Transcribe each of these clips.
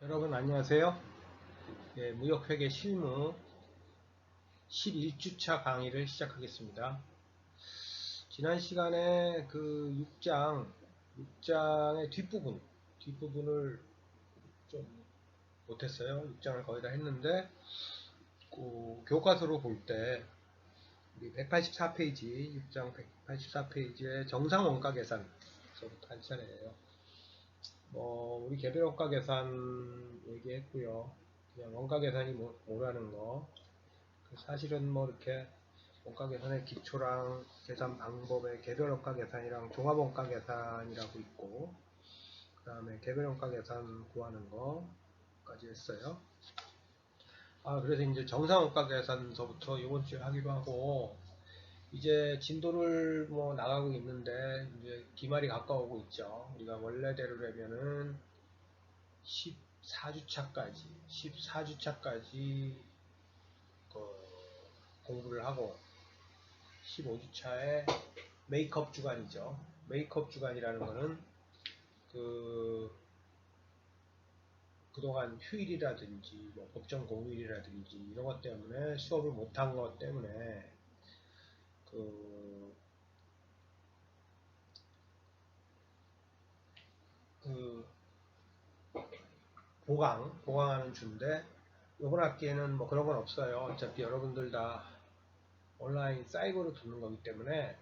여러분 안녕하세요. 예, 무역회계 실무 11주차 강의를 시작하겠습니다. 지난 시간에 그 6장의 뒷부분을 좀 못했어요. 6장을 거의 다 했는데, 그 교과서로 볼 때, 우리 184페이지, 6장 184페이지의 정상 원가 계산서부터 할 차례예요. 우리 개별 원가 계산 얘기했고요. 그냥 원가 계산이 뭐라는 거. 사실은 이렇게 원가 계산의 기초랑 계산 방법의 개별 원가 계산이랑 종합 원가 계산이라고 있고, 그 다음에 개별 원가 계산 구하는 거까지 했어요. 그래서 이제 정상 원가 계산서부터 이번 주에 하기로 하고, 이제 진도를 나가고 있는데, 이제 기말이 가까우고 있죠. 우리가 원래대로라면은 14주차까지 공부를 하고, 15주차에 메이크업 주간이죠. 메이크업 주간이라는 거는 그동안 휴일이라든지 법정 공휴일이라든지 이런 것 때문에 수업을 못한 것 때문에 그, 그 보강하는 주인데, 이번 학기에는 그런 건 없어요. 어차피 여러분들 다 온라인 사이버로 듣는 거기 때문에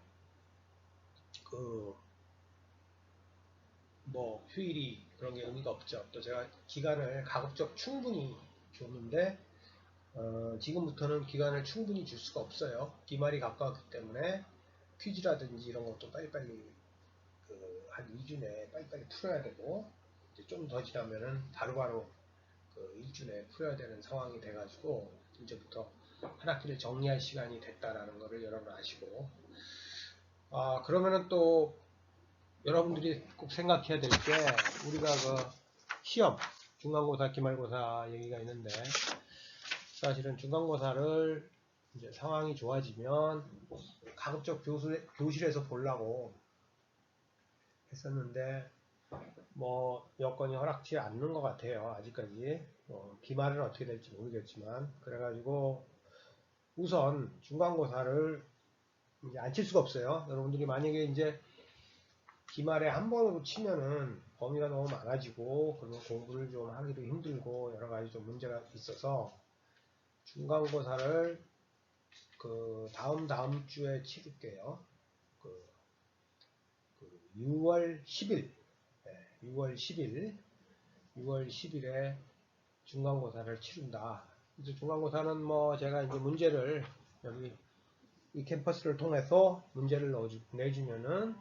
휴일이 그런 게 의미가 없죠. 또 제가 기간을 가급적 충분히 줬는데, 지금부터는 기간을 충분히 줄 수가 없어요. 기말이 가까웠기 때문에 퀴즈라든지 이런 것도 빨리빨리 한 2주 내에 빨리빨리 풀어야 되고, 이제 좀 더 지나면은 바로바로 1주 내에 풀어야 되는 상황이 돼가지고, 이제부터 한 학기를 정리할 시간이 됐다라는 거를 여러분 아시고, 그러면은 또 여러분들이 꼭 생각해야 될 게, 우리가 시험, 중간고사, 기말고사 얘기가 있는데, 사실은 중간고사를 이제 상황이 좋아지면 가급적 교실에서 보려고 했었는데, 여건이 허락치 않는 것 같아요. 아직까지. 기말은 어떻게 될지 모르겠지만. 그래가지고 우선 중간고사를 이제 안 칠 수가 없어요. 여러분들이 만약에 이제 기말에 한 번으로 치면은 범위가 너무 많아지고, 그리고 공부를 좀 하기도 힘들고 여러 가지 좀 문제가 있어서 중간고사를 다음 주에 치를게요. 6월 10일, 6월 10일, 6월 10일에 중간고사를 치른다. 그래서 중간고사는 제가 이제 문제를 여기 이 캠퍼스를 통해서 문제를 내주면은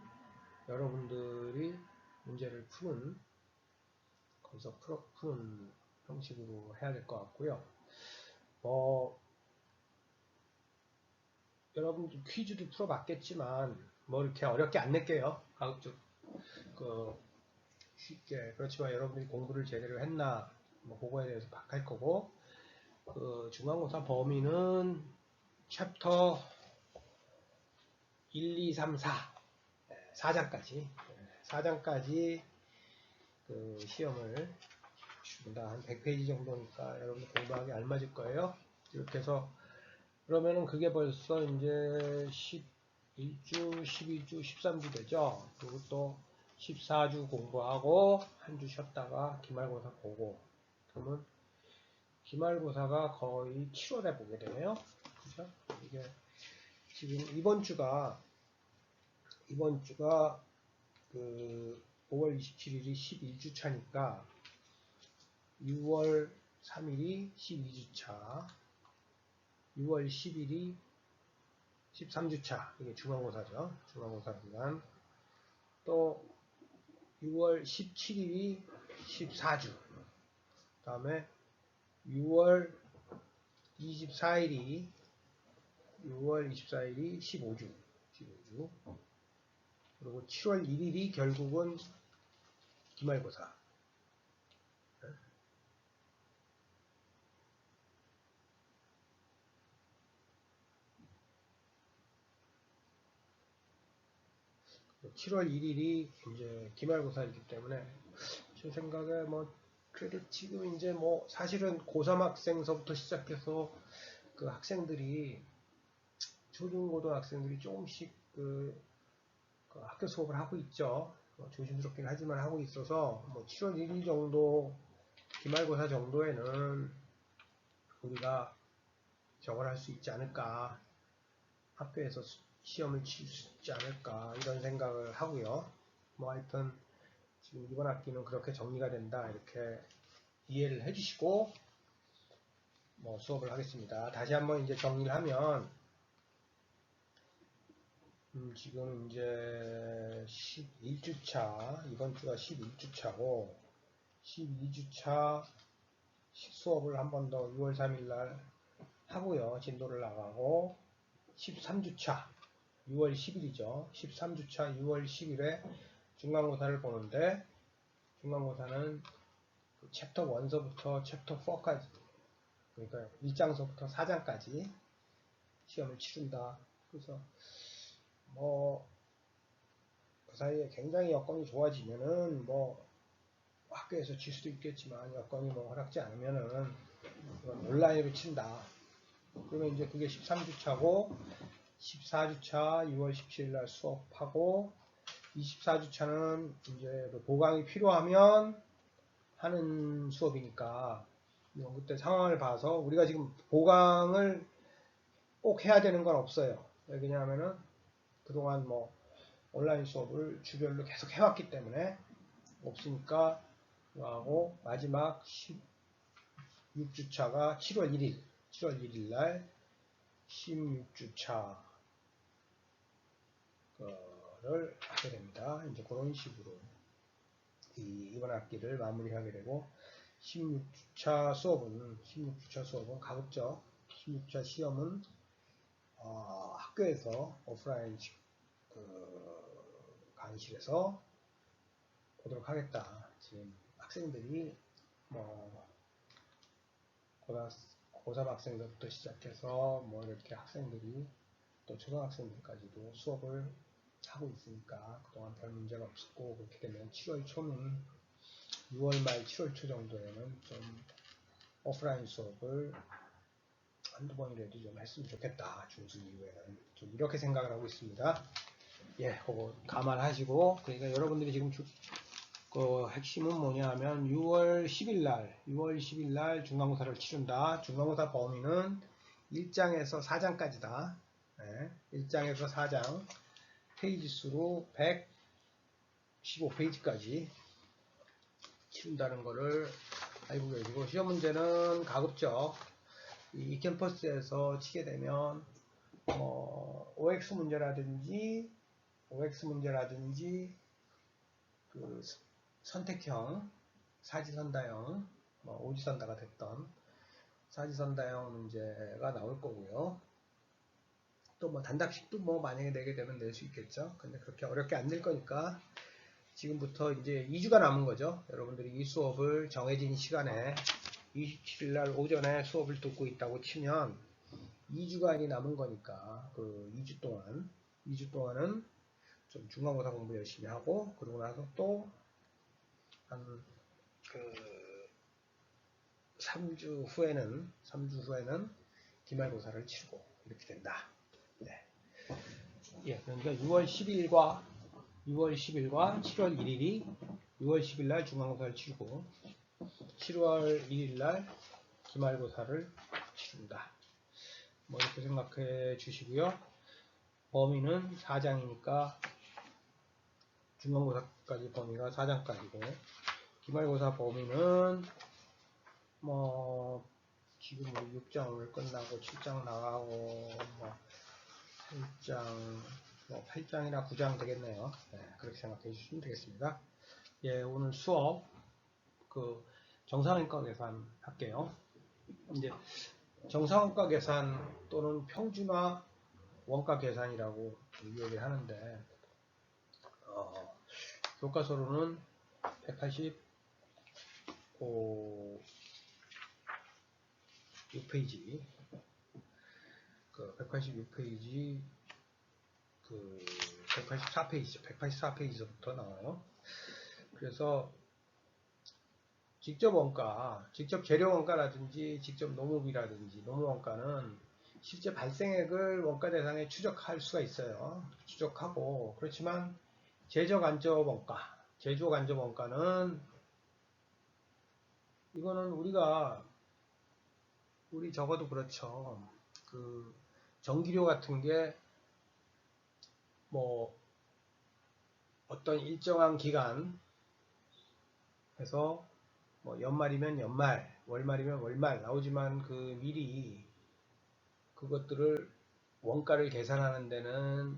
여러분들이 문제를 거기서 푸는 형식으로 해야 될 것 같고요. 여러분들 퀴즈도 풀어봤겠지만 이렇게 어렵게 안 낼게요. 가급적 쉽게. 그렇지만 여러분들이 공부를 제대로 했나 그거에 대해서 박할 거고, 중간고사 범위는 챕터 1, 2, 3, 4 4장까지 시험을 준다. 한 100페이지 정도니까 여러분 공부하기 알맞을 거예요. 이렇게 해서 그러면은 그게 벌써 이제 11주, 12주, 13주 되죠. 그리고 또 14주 공부하고 한 주 쉬었다가 기말고사 보고, 그러면 기말고사가 거의 7월에 보게 되네요. 그죠? 이게 지금 이번 주가 5월 27일이 11주 차니까 6월 3일이 12주차, 6월 10일이 13주차, 이게 중간고사죠. 중간고사 기간. 또 6월 17일이 14주, 그 다음에 6월 24일이 15주, 그리고 7월 1일이 결국은 기말고사. 7월 1일이 이제 기말고사이기 때문에 제 생각에 그래도 지금 이제 뭐 사실은 고3 학생서부터 시작해서 그 학생들이 초중고등학생들이 조금씩 그 학교 수업을 하고 있죠. 조심스럽긴 하지만 하고 있어서 뭐 7월 1일 정도 기말고사 정도에는 우리가 저걸 할 수 있지 않을까, 학교에서 시험을 칠 수 있지 않을까 이런 생각을 하고요. 뭐 하여튼 지금 이번 학기는 그렇게 정리가 된다 이렇게 이해를 해주시고 뭐 수업을 하겠습니다. 다시 한번 이제 정리를 하면 지금 이제 11주차, 이번 주가 11주차고 12주차 수업을 한 번 더 6월 3일 날 하고요. 진도를 나가고 13주차 6월 10일이죠. 13주차 6월 10일에 중간고사를 보는데 중간고사는 챕터 1서부터 챕터 4까지 그러니까 1장서부터 4장까지 시험을 치른다. 그래서 뭐 그 사이에 굉장히 여건이 좋아지면은 뭐 학교에서 칠 수도 있겠지만 여건이 뭐 허락지 않으면은 온라인으로 친다. 그러면 이제 그게 13주차고 14주차 6월 17일 날 수업하고 24주차는 이제 보강이 필요하면 하는 수업이니까 그때 상황을 봐서 우리가 지금 보강을 꼭 해야 되는 건 없어요. 왜냐하면은 그동안 뭐 온라인 수업을 주별로 계속 해왔기 때문에 없으니까 하고 마지막 16주차가 7월 1일 날 16주차 를 하게 됩니다. 이제 그런 식으로 이번 학기를 마무리하게 되고 16주차 수업은 가급적 16주차 시험은 학교에서 오프라인 강의실에서 보도록 하겠다. 지금 학생들이 뭐 고3 학생들부터 시작해서 뭐 이렇게 학생들이 또 초등학생들까지도 수업을 하고 있으니까 그동안 별 문제가 없었고 그렇게 되면 7월 초는 6월 말 7월 초 정도에는 좀 오프라인 수업을 한두 번이라도 좀 했으면 좋겠다. 중순 이후에는 좀 이렇게 생각을 하고 있습니다. 예, 그거 감안하시고 그러니까 여러분들이 지금 그 핵심은 뭐냐 하면 6월 10일 날 중간고사를 치른다. 중간고사 범위는 1장에서 4장까지다. 네, 1장에서 4장 페이지 수로 115페이지까지 치른다는 거를 알고 계시고 시험 문제는 가급적 이 캠퍼스에서 치게 되면 OX 문제라든지 그 선택형 사지선다형 오지선다가 됐던 사지선다형 문제가 나올 거고요. 또 뭐 단답식도 뭐 만약에 내게 되면 낼 수 있겠죠. 근데 그렇게 어렵게 안 낼 거니까 지금부터 이제 2주가 남은 거죠. 여러분들이 이 수업을 정해진 시간에 27일 날 오전에 수업을 듣고 있다고 치면 2주간이 남은 거니까 그 2주 동안은 좀 중간고사 공부 열심히 하고 그러고 나서 또 한 그 3주 후에는 기말고사를 치르고 이렇게 된다. 네. 예, 그러니까 6월 10일과 7월 1일이 6월 10일 날 중간고사를 치르고 7월 1일 날 기말고사를 치른다. 뭐 이렇게 생각해 주시고요. 범위는 4장이니까 중간고사까지 범위가 4장까지고 기말고사 범위는 뭐 지금 6장 오늘 끝나고 7장 나가고 뭐 8장이나 9장 되겠네요. 네, 그렇게 생각해 주시면 되겠습니다. 예, 오늘 수업 그 정상원가 계산 할게요. 이제 정상원가 계산 또는 평준화 원가 계산이라고 얘기를 하는데 교과서로는 186페이지 그 186페이지 그 184페이지부터 나와요. 그래서 직접 원가, 직접 재료 원가라든지 직접 농업이라든지 농무 원가는 실제 발생액을 원가 대상에 추적할 수가 있어요. 추적하고 그렇지만 제조 간접 원가, 제조 간접 원가는 이거는 우리 적어도 그렇죠. 그 전기료 같은 게 뭐 어떤 일정한 기간 해서 뭐 연말이면 연말, 월말이면 월말 나오지만 그 미리 그것들을 원가를 계산하는 데는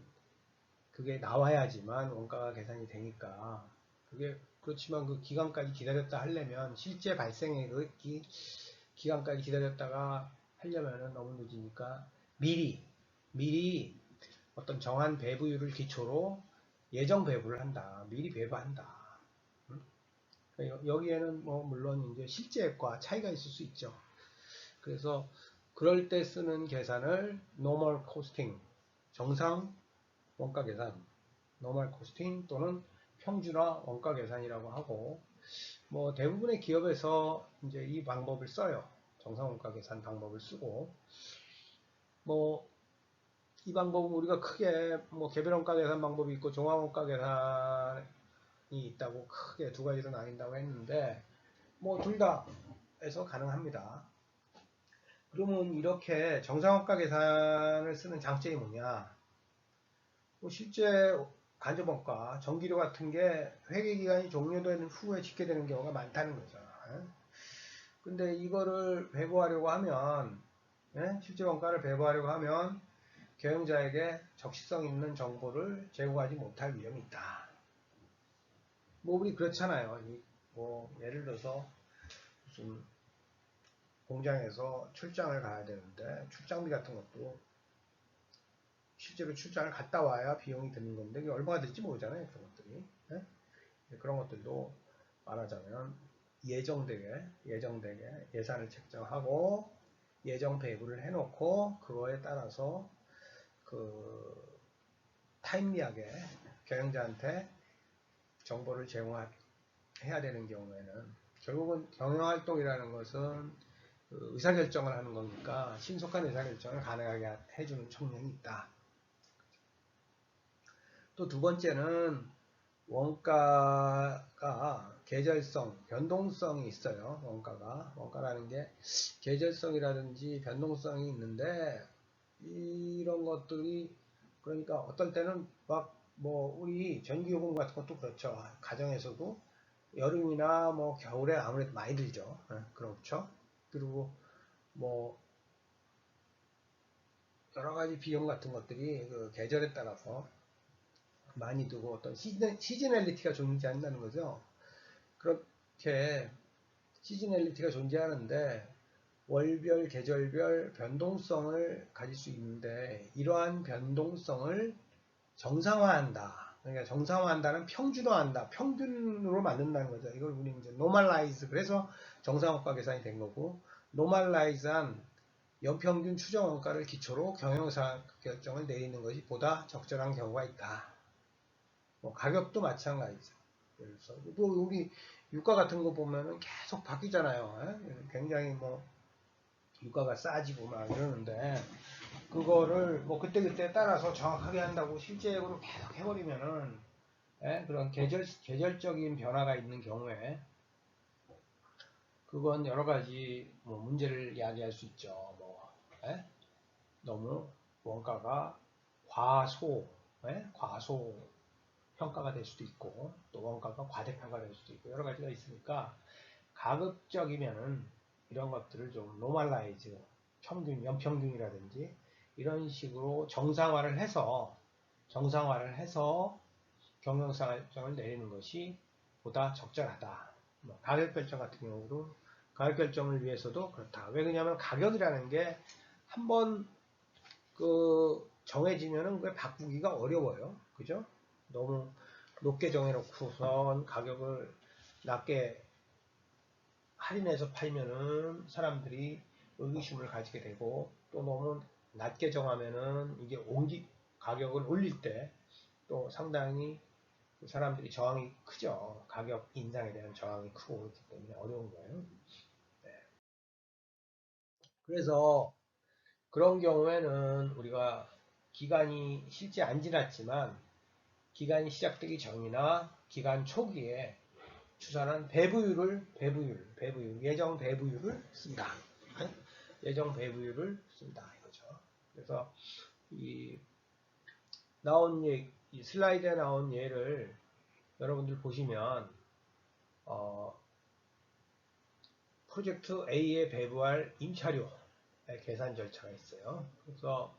그게 나와야지만 원가가 계산이 되니까 그게 그렇지만 그 기간까지 기다렸다 하려면 실제 발생의 그 기간까지 기다렸다가 하려면은 너무 늦으니까 미리 어떤 정한 배부율을 기초로 예정 배부를 한다. 미리 배부한다. 여기에는 뭐 물론 이제 실제과 차이가 있을 수 있죠. 그래서 그럴 때 쓰는 계산을 normal costing, 정상 원가 계산, normal costing 또는 평준화 원가 계산이라고 하고, 뭐 대부분의 기업에서 이제 이 방법을 써요. 정상 원가 계산 방법을 쓰고, 뭐 이 방법은 우리가 크게 뭐 개별 원가 계산 방법이 있고 종합 원가 계산이 있다고 크게 두 가지로 나뉜다고 했는데, 뭐 둘 다 해서 가능합니다. 그러면 이렇게 정상원가 계산을 쓰는 장점이 뭐냐? 뭐 실제 간접원가, 전기료 같은 게 회계기간이 종료된 후에 집계되는 경우가 많다는 거죠. 근데 이거를 배부하려고 하면, 실제 원가를 배부하려고 하면 경영자에게 적시성 있는 정보를 제공하지 못할 위험이 있다. 뭐 우리 그렇잖아요. 뭐 예를 들어서 무슨 공장에서 출장을 가야 되는데 출장비 같은 것도 실제로 출장을 갔다 와야 비용이 드는 건데 이게 얼마가 될지 모르잖아요. 그런 것들이. 그런 것들도 말하자면 예정되게 예산을 책정하고 예정 배부를 해놓고 그거에 따라서 그 타임리하게 경영자한테 정보를 제공해야 되는 경우에는 결국은 경영활동이라는 것은 그 의사결정을 하는 거니까 신속한 의사결정을 가능하게 해주는 측면이 있다. 또 두 번째는 원가가 계절성, 변동성이 있어요. 원가라는 게 계절성이라든지 변동성이 있는데 이런 것들이 그러니까 어떤 때는 막 뭐 우리 전기요금 같은 것도 그렇죠. 가정에서도 여름이나 뭐 겨울에 아무래도 많이 들죠. 그렇죠. 그리고 뭐 여러 가지 비용 같은 것들이 그 계절에 따라서 많이 두고 어떤 시즈널리티가 존재한다는 거죠. 그렇게 시즈널리티가 존재하는데 월별, 계절별 변동성을 가질 수 있는데 이러한 변동성을 정상화한다. 그러니까 정상화한다는 평준화한다. 평균으로 만든다는 거죠. 이걸 우리 이제 normalize 그래서 정상원가 계산이 된 거고 normalize한 연평균 추정 원가를 기초로 경영사 결정을 내리는 것이 보다 적절한 경우가 있다. 뭐 가격도 마찬가지죠. 그래서 또 우리 유가 같은 거 보면은 계속 바뀌잖아요. 굉장히 뭐 유가가 싸지고 막 이러는데 그거를 뭐 그때그때 따라서 정확하게 한다고 실제적으로 계속 해버리면은 그런 계절적인 변화가 있는 경우에 그건 여러 가지 뭐 문제를 야기할 수 있죠. 뭐 너무 원가가 과소 평가가 될 수도 있고 또 원가가 과대평가가 될 수도 있고 여러 가지가 있으니까 가급적이면은 이런 것들을 좀 노멀라이즈 평균, 연평균이라든지 이런 식으로 정상화를 해서 경영상을 내리는 것이 보다 적절하다. 뭐 가격 결정 같은 경우도 가격 결정을 위해서도 그렇다. 왜 그러냐면 가격이라는 게 한번 그 정해지면은 그 바꾸기가 어려워요. 그죠? 너무 높게 정해놓고선 가격을 낮게 할인해서 팔면은 사람들이 의구심을 가지게 되고 또 너무 낮게 정하면은 이게 가격을 올릴 때 또 상당히 사람들이 저항이 크죠. 가격 인상에 대한 저항이 크고 그렇기 때문에 어려운 거예요. 네. 그래서 그런 경우에는 우리가 기간이 실제 안 지났지만 기간이 시작되기 전이나 기간 초기에 추산한 배부율, 예정 배부율을 쓴다. 예정 배부율을 쓴다 이거죠. 그래서 이 이 슬라이드에 나온 예를 여러분들 보시면 프로젝트 A에 배부할 임차료의 계산 절차가 있어요. 그래서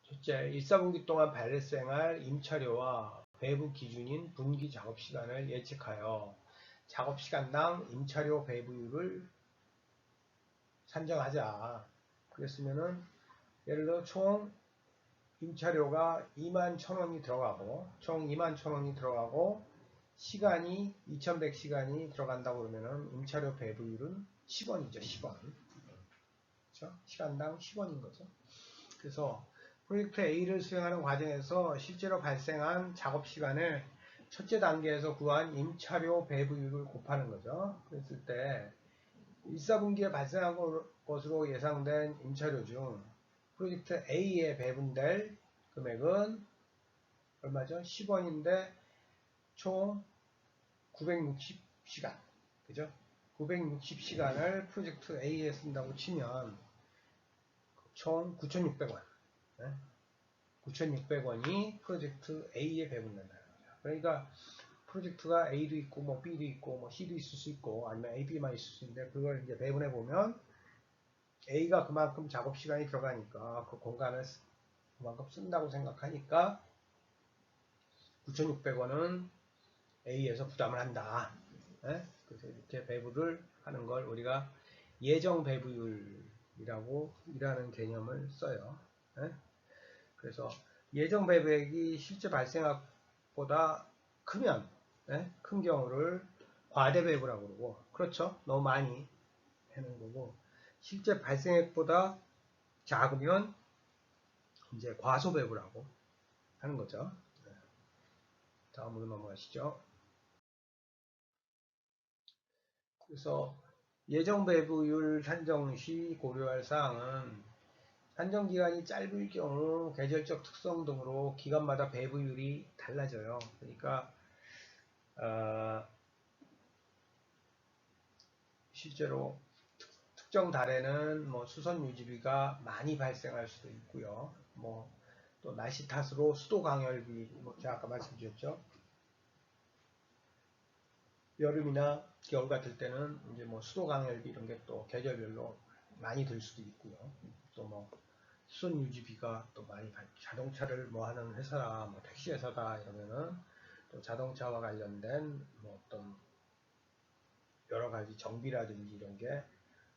첫째, 1사분기 동안 발생할 임차료와 배부 기준인 분기 작업 시간을 예측하여 작업 시간당 임차료 배부율을 산정하자. 그랬으면은 예를 들어 총 임차료가 21,000원이 들어가고 총 21,000원이 들어가고 시간이 2100시간이 들어간다고 그러면은 임차료 배부율은 10원이죠. 10원. 그렇죠? 시간당 10원인 거죠. 그래서 프로젝트 A를 수행하는 과정에서 실제로 발생한 작업 시간을 첫째 단계에서 구한 임차료 배부율을 곱하는 거죠. 그랬을 때 1사분기에 발생한 것으로 예상된 임차료 중 프로젝트 A에 배분될 금액은 얼마죠? 10원인데 총 960시간. 그죠? 960시간을 프로젝트 A에 쓴다고 치면 총 9,600원. 9,600원이 프로젝트 A에 배분된다는 거죠. 그러니까 프로젝트가 A도 있고 뭐 B도 있고 뭐 C도 있을 수 있고 아니면 A, B만 있을 수 있는데 그걸 이제 배분해 보면 A가 그만큼 작업 시간이 들어가니까 그 공간을 그만큼 쓴다고 생각하니까 9,600원은 A에서 부담을 한다. 그래서 이렇게 배부를 하는 걸 우리가 예정 배부율이라고 이라는 개념을 써요. 그래서 예정 배부액이 실제 발생액보다 크면 큰 경우를 과대 배부라고 그러고 그렇죠. 너무 많이 하는 거고 실제 발생액보다 작으면 이제 과소 배부라고 하는 거죠. 다음으로 넘어가시죠. 그래서 예정 배부율 산정 시 고려할 사항은 산정 기간이 짧을 경우 계절적 특성 등으로 기간마다 배부율이 달라져요. 그러니까 실제로 특정 달에는 뭐 수선 유지비가 많이 발생할 수도 있고요. 뭐 또 날씨 탓으로 수도 강열비, 뭐 제가 아까 말씀드렸죠. 여름이나 겨울 같을 때는 이제 뭐 수도 강열비 이런 게 또 계절별로 많이 들 수도 있고요. 또 뭐 수선 유지비가 또 많이 자동차를 뭐 하는 회사나 뭐 택시 회사다 이러면은 또 자동차와 관련된 뭐 어떤 여러 가지 정비라든지 이런 게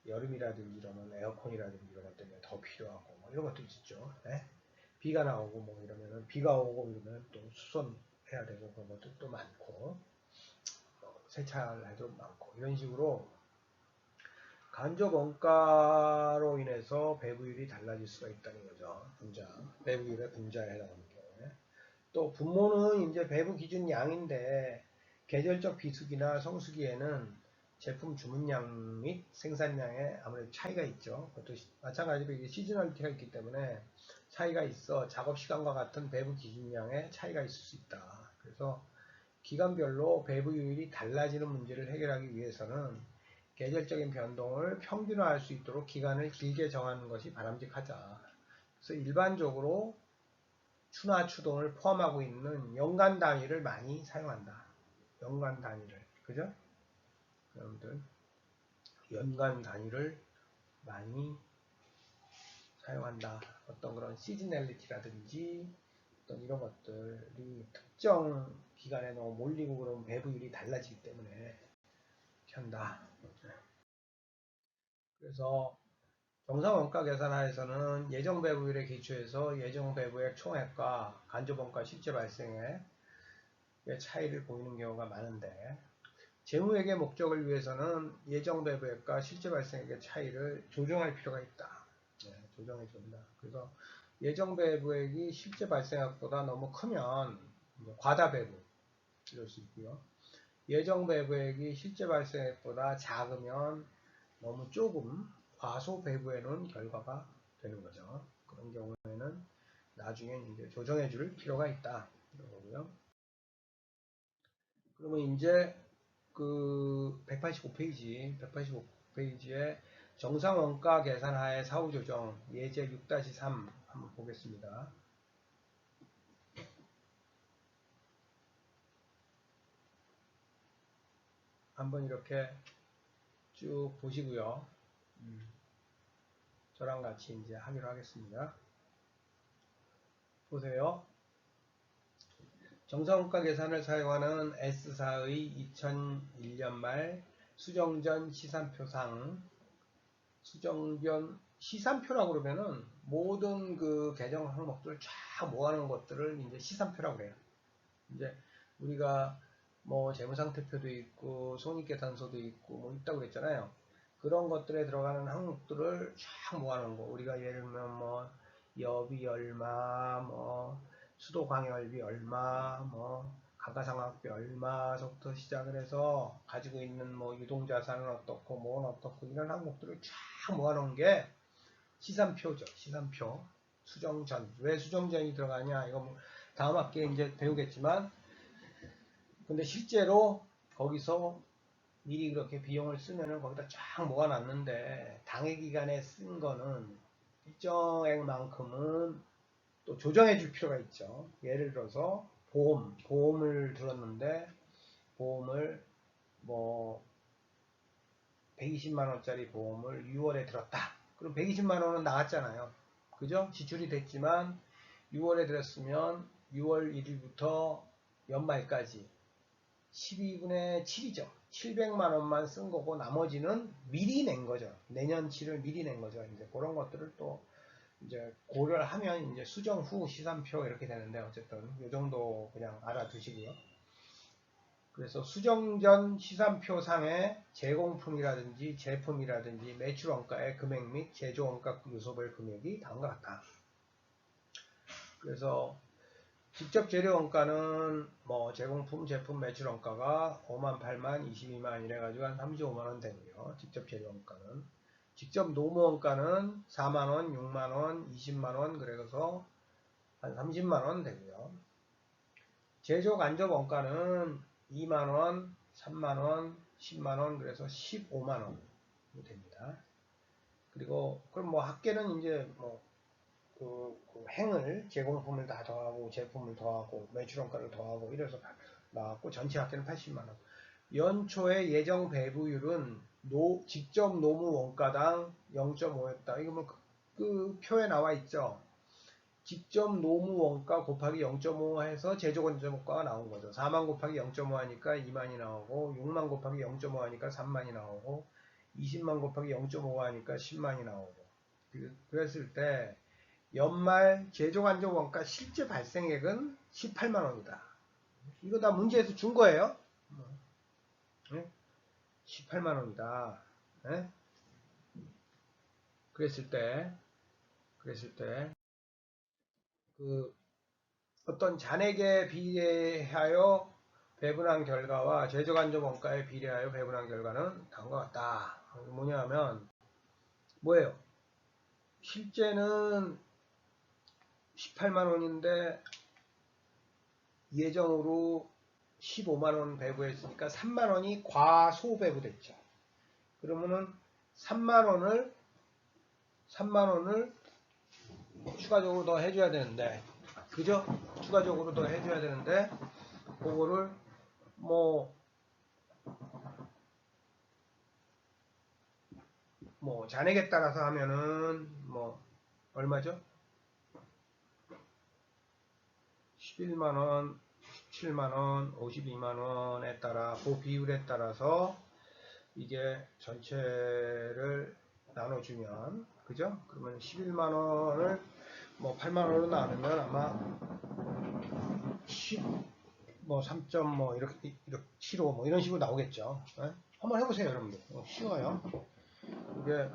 여름이라든지 이러면 에어컨이라든지 이런 것 때문에 더 필요하고 뭐 이런 것도 있죠. 네? 비가 나오고 뭐 이러면은 비가 오고 이러면 또 수선해야 되고 그런 것도 또 많고 세차할 해도 많고 이런 식으로 간접 원가로 인해서 배부율이 달라질 수가 있다는 거죠. 배부율의 분자에 해당하는 경우에. 또 분모는 이제 배부 기준 양인데 계절적 비수기나 성수기에는 제품 주문량 및 생산량에 아무래도 차이가 있죠. 그것도 마찬가지로 이게 시즈널리티가 있기 때문에 차이가 있어 작업 시간과 같은 배부 기준량에 차이가 있을 수 있다. 그래서 기간별로 배부율이 달라지는 문제를 해결하기 위해서는 계절적인 변동을 평균화할 수 있도록 기간을 길게 정하는 것이 바람직하다. 그래서 일반적으로 추나 추동을 포함하고 있는 연간 단위를 많이 사용한다. 연간 단위를. 그죠? 여러분들 연간 단위를 많이 사용한다. 어떤 그런 시즈널리티라든지 어떤 이런 것들이 특정 기간에 너무 몰리고 그러면 배부율이 달라지기 때문에 이렇게 한다. 그래서 정상원가 계산하에서는 예정 배부율에 기초해서 예정 배부액 총액과 간접원가 실제 발생액의 차이를 보이는 경우가 많은데 재무회계 목적을 위해서는 예정 배부액과 실제 발생액의 차이를 조정할 필요가 있다. 조정해 준다. 그래서 예정 배부액이 실제 발생액보다 너무 크면 과다 배부 이럴 수 있고요. 예정 배부액이 실제 발생액보다 작으면 너무 조금 과소 배부해 놓은 결과가 되는 거죠. 그런 경우에는 나중에 이제 조정해 줄 필요가 있다. 이런 거고요. 그러면 이제 그 185페이지에 정상 원가 계산하에 사후 조정 예제 6-3 한번 보겠습니다. 한번 이렇게 쭉 보시고요. 저랑 같이 이제 하기로 하겠습니다. 보세요. 정상원가 계산을 사용하는 S사의 2001년 말 수정전 시산표상, 수정전 시산표라고 그러면은 모든 그 계정 항목들을 쫙 모아놓은 것들을 이제 시산표라고 그래요. 이제 우리가 뭐 재무상태표도 있고 손익계산서도 있고 뭐 있다고 그랬잖아요. 그런 것들에 들어가는 항목들을 쫙 모아놓은 거. 우리가 예를 들면 뭐 여비 얼마, 뭐 수도광열비 얼마, 뭐 가가상각비 얼마서부터 시작을 해서 가지고 있는 뭐 유동자산은 어떻고 뭐는 어떻고 이런 항목들을 쫙 모아놓은 게 시산표죠. 시산표. 수정전. 왜 수정전이 들어가냐? 이거 뭐 다음 학기에 이제 배우겠지만, 근데 실제로 거기서 미리 그렇게 비용을 쓰면은 거기다 쫙 모아놨는데 당해 기간에 쓴 거는 일정액만큼은 또 조정해 줄 필요가 있죠. 예를 들어서 보험을 들었는데 보험을 뭐 120만 원짜리 보험을 6월에 들었다. 그럼 120만 원은 나왔잖아요. 그죠? 지출이 됐지만 6월에 들었으면 6월 1일부터 연말까지 12분의 7이죠. 700만 원만 쓴 거고 나머지는 미리 낸 거죠. 내년치를 미리 낸 거죠. 이제 그런 것들을 또 이제 고려를 하면 이제 수정 후 시산표 이렇게 되는데 어쨌든 이 정도 그냥 알아두시고요. 그래서 수정 전 시산표 상의 제공품이라든지 제품이라든지 매출원가의 금액 및 제조원가 요소별 금액이 다음과 같다. 그래서 직접 재료원가는 뭐 제공품, 제품 매출원가가 5만, 8만, 22만 이래가지고 한 35만원 되고요. 직접 재료원가는. 직접 노무원가는 4만원, 6만원, 20만원 그래서 한 30만원 되고요. 제조 간접원가는 2만원, 3만원, 10만원 그래서 15만원 됩니다. 그리고 그럼 뭐 합계는 이제 뭐 그 행을 제공품을 다 더하고 제품을 더하고 매출원가를 더하고 이래서 나왔고 전체 합계는 80만원. 연초의 예정 배부율은 직접 노무 원가당 0.5였다. 이거 뭐 그 표에 나와 있죠. 직접 노무 원가 곱하기 0.5 해서 제조 건조원가가 나온 거죠. 4만 곱하기 0.5 하니까 2만이 나오고 6만 곱하기 0.5 하니까 3만이 나오고 20만 곱하기 0.5 하니까 10만이 나오고 그랬을 때 연말 제조간접원가 실제 발생액은 18만원이다. 이거 다 문제에서 준 거예요. 18만원이다. 그랬을 때 그 어떤 잔액에 비례하여 배분한 결과와 제조간접원가에 비례하여 배분한 결과는 다음과 같다. 뭐냐면 뭐예요? 실제는 18만원인데 예정으로 15만원 배부했으니까 3만원이 과소 배부됐죠. 그러면은 3만원을 추가적으로 더 해줘야 되는데, 그죠? 추가적으로 더 해줘야 되는데, 그거를 뭐 잔액에 따라서 하면은 뭐 얼마죠? 11만원, 17만원, 52만원에 따라 그 비율에 따라서 이게 전체를 나눠주면 그죠? 그러면 11만원을 뭐 8만원으로 나누면 아마 10, 뭐 3. 뭐 이렇게 75 뭐 이런 식으로 나오겠죠. 네? 한번 해보세요, 여러분들. 쉬워요. 이게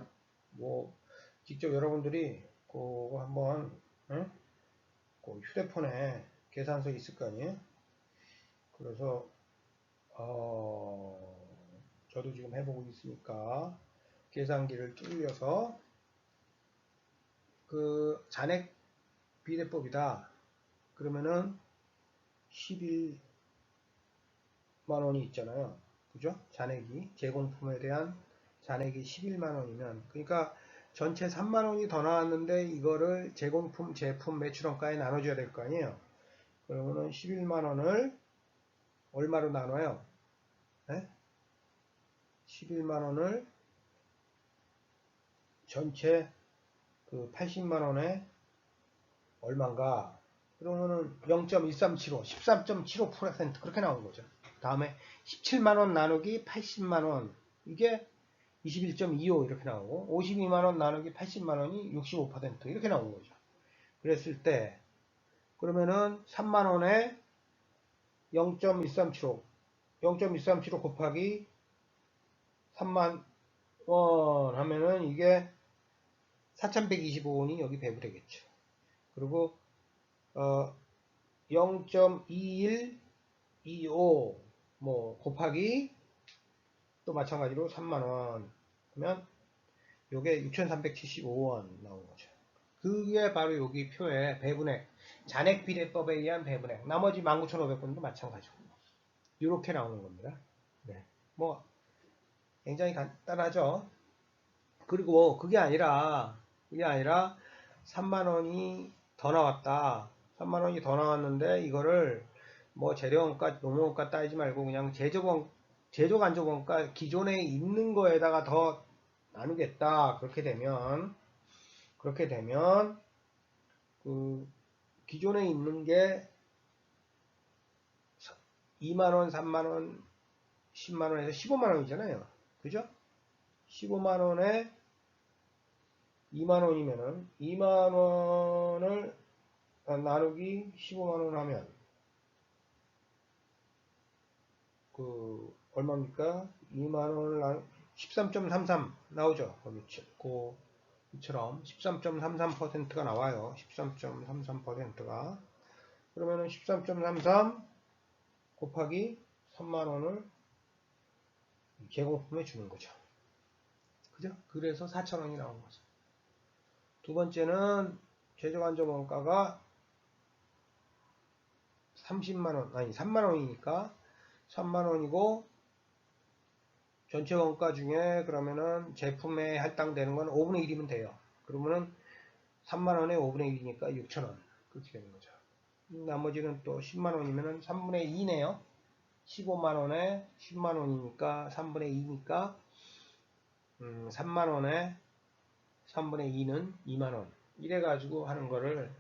뭐 직접 여러분들이 그거 한번 그 휴대폰에 계산서 있을 거 아니에요? 그래서 저도 지금 해보고 있으니까 계산기를 뚫려서 그 잔액 비례법이다. 그러면은 11만 원이 있잖아요. 그죠? 잔액이 제공품에 대한 잔액이 11만 원이면 그러니까 전체 3만 원이 더 나왔는데 이거를 제공품, 제품, 매출원가에 나눠줘야 될 거 아니에요. 그러면은 11만 원을 얼마로 나눠요? 네? 11만 원을 전체 그 80만 원에 얼마인가? 그러면은 0.1375, 13.75% 그렇게 나오는 거죠. 다음에 17만 원 나누기 80만 원 이게 21.25 이렇게 나오고 52만 원 나누기 80만 원이 65% 이렇게 나오는 거죠. 그랬을 때 그러면은 3만 원에 0.1375 0.1375 곱하기 3만 원 하면은 이게 4,125원이 여기 배분되겠죠. 그리고 0.2125 뭐 곱하기 또 마찬가지로 3만원 그러면 요게 6,375원 나온 거죠. 그게 바로 여기 표에 배분액 잔액 비례법에 의한 배분액 나머지 19,500원도 마찬가지고 이렇게 나오는 겁니다. 네. 뭐 굉장히 간단하죠. 그리고 그게 아니라 3만원이 더 나왔다. 3만원이 더 나왔는데 이거를 뭐 재료원가, 노무원가 따지지 말고 그냥 제조간접원가 기존에 있는 거에다가 더 나누겠다. 그렇게 되면 그 기존에 있는 게 2만원, 3만원, 10만원에서 15만원이잖아요. 그죠? 15만원에 2만원이면은 2만원을 나누기 15만원 하면 그 얼마입니까? 2만원을 13.33 나오죠. 이처럼 13.33%가 나와요. 13.33%가 그러면은 13.33 곱하기 3만원을 제공품에 주는 거죠. 그죠? 그래서 4,000원이 나온 거죠. 두 번째는 제조간접원가가 30만원, 아니 3만원이니까 3만원이고 전체 원가 중에 그러면은 제품에 할당되는 건 5분의 1이면 돼요. 그러면은 3만원에 5분의 1이니까 6천원. 그렇게 되는 거죠. 나머지는 또 10만원이면은 3분의 2네요. 15만원에 10만원이니까 3분의 2니까 3만원에 3분의 2는 2만원. 이래가지고 하는 거를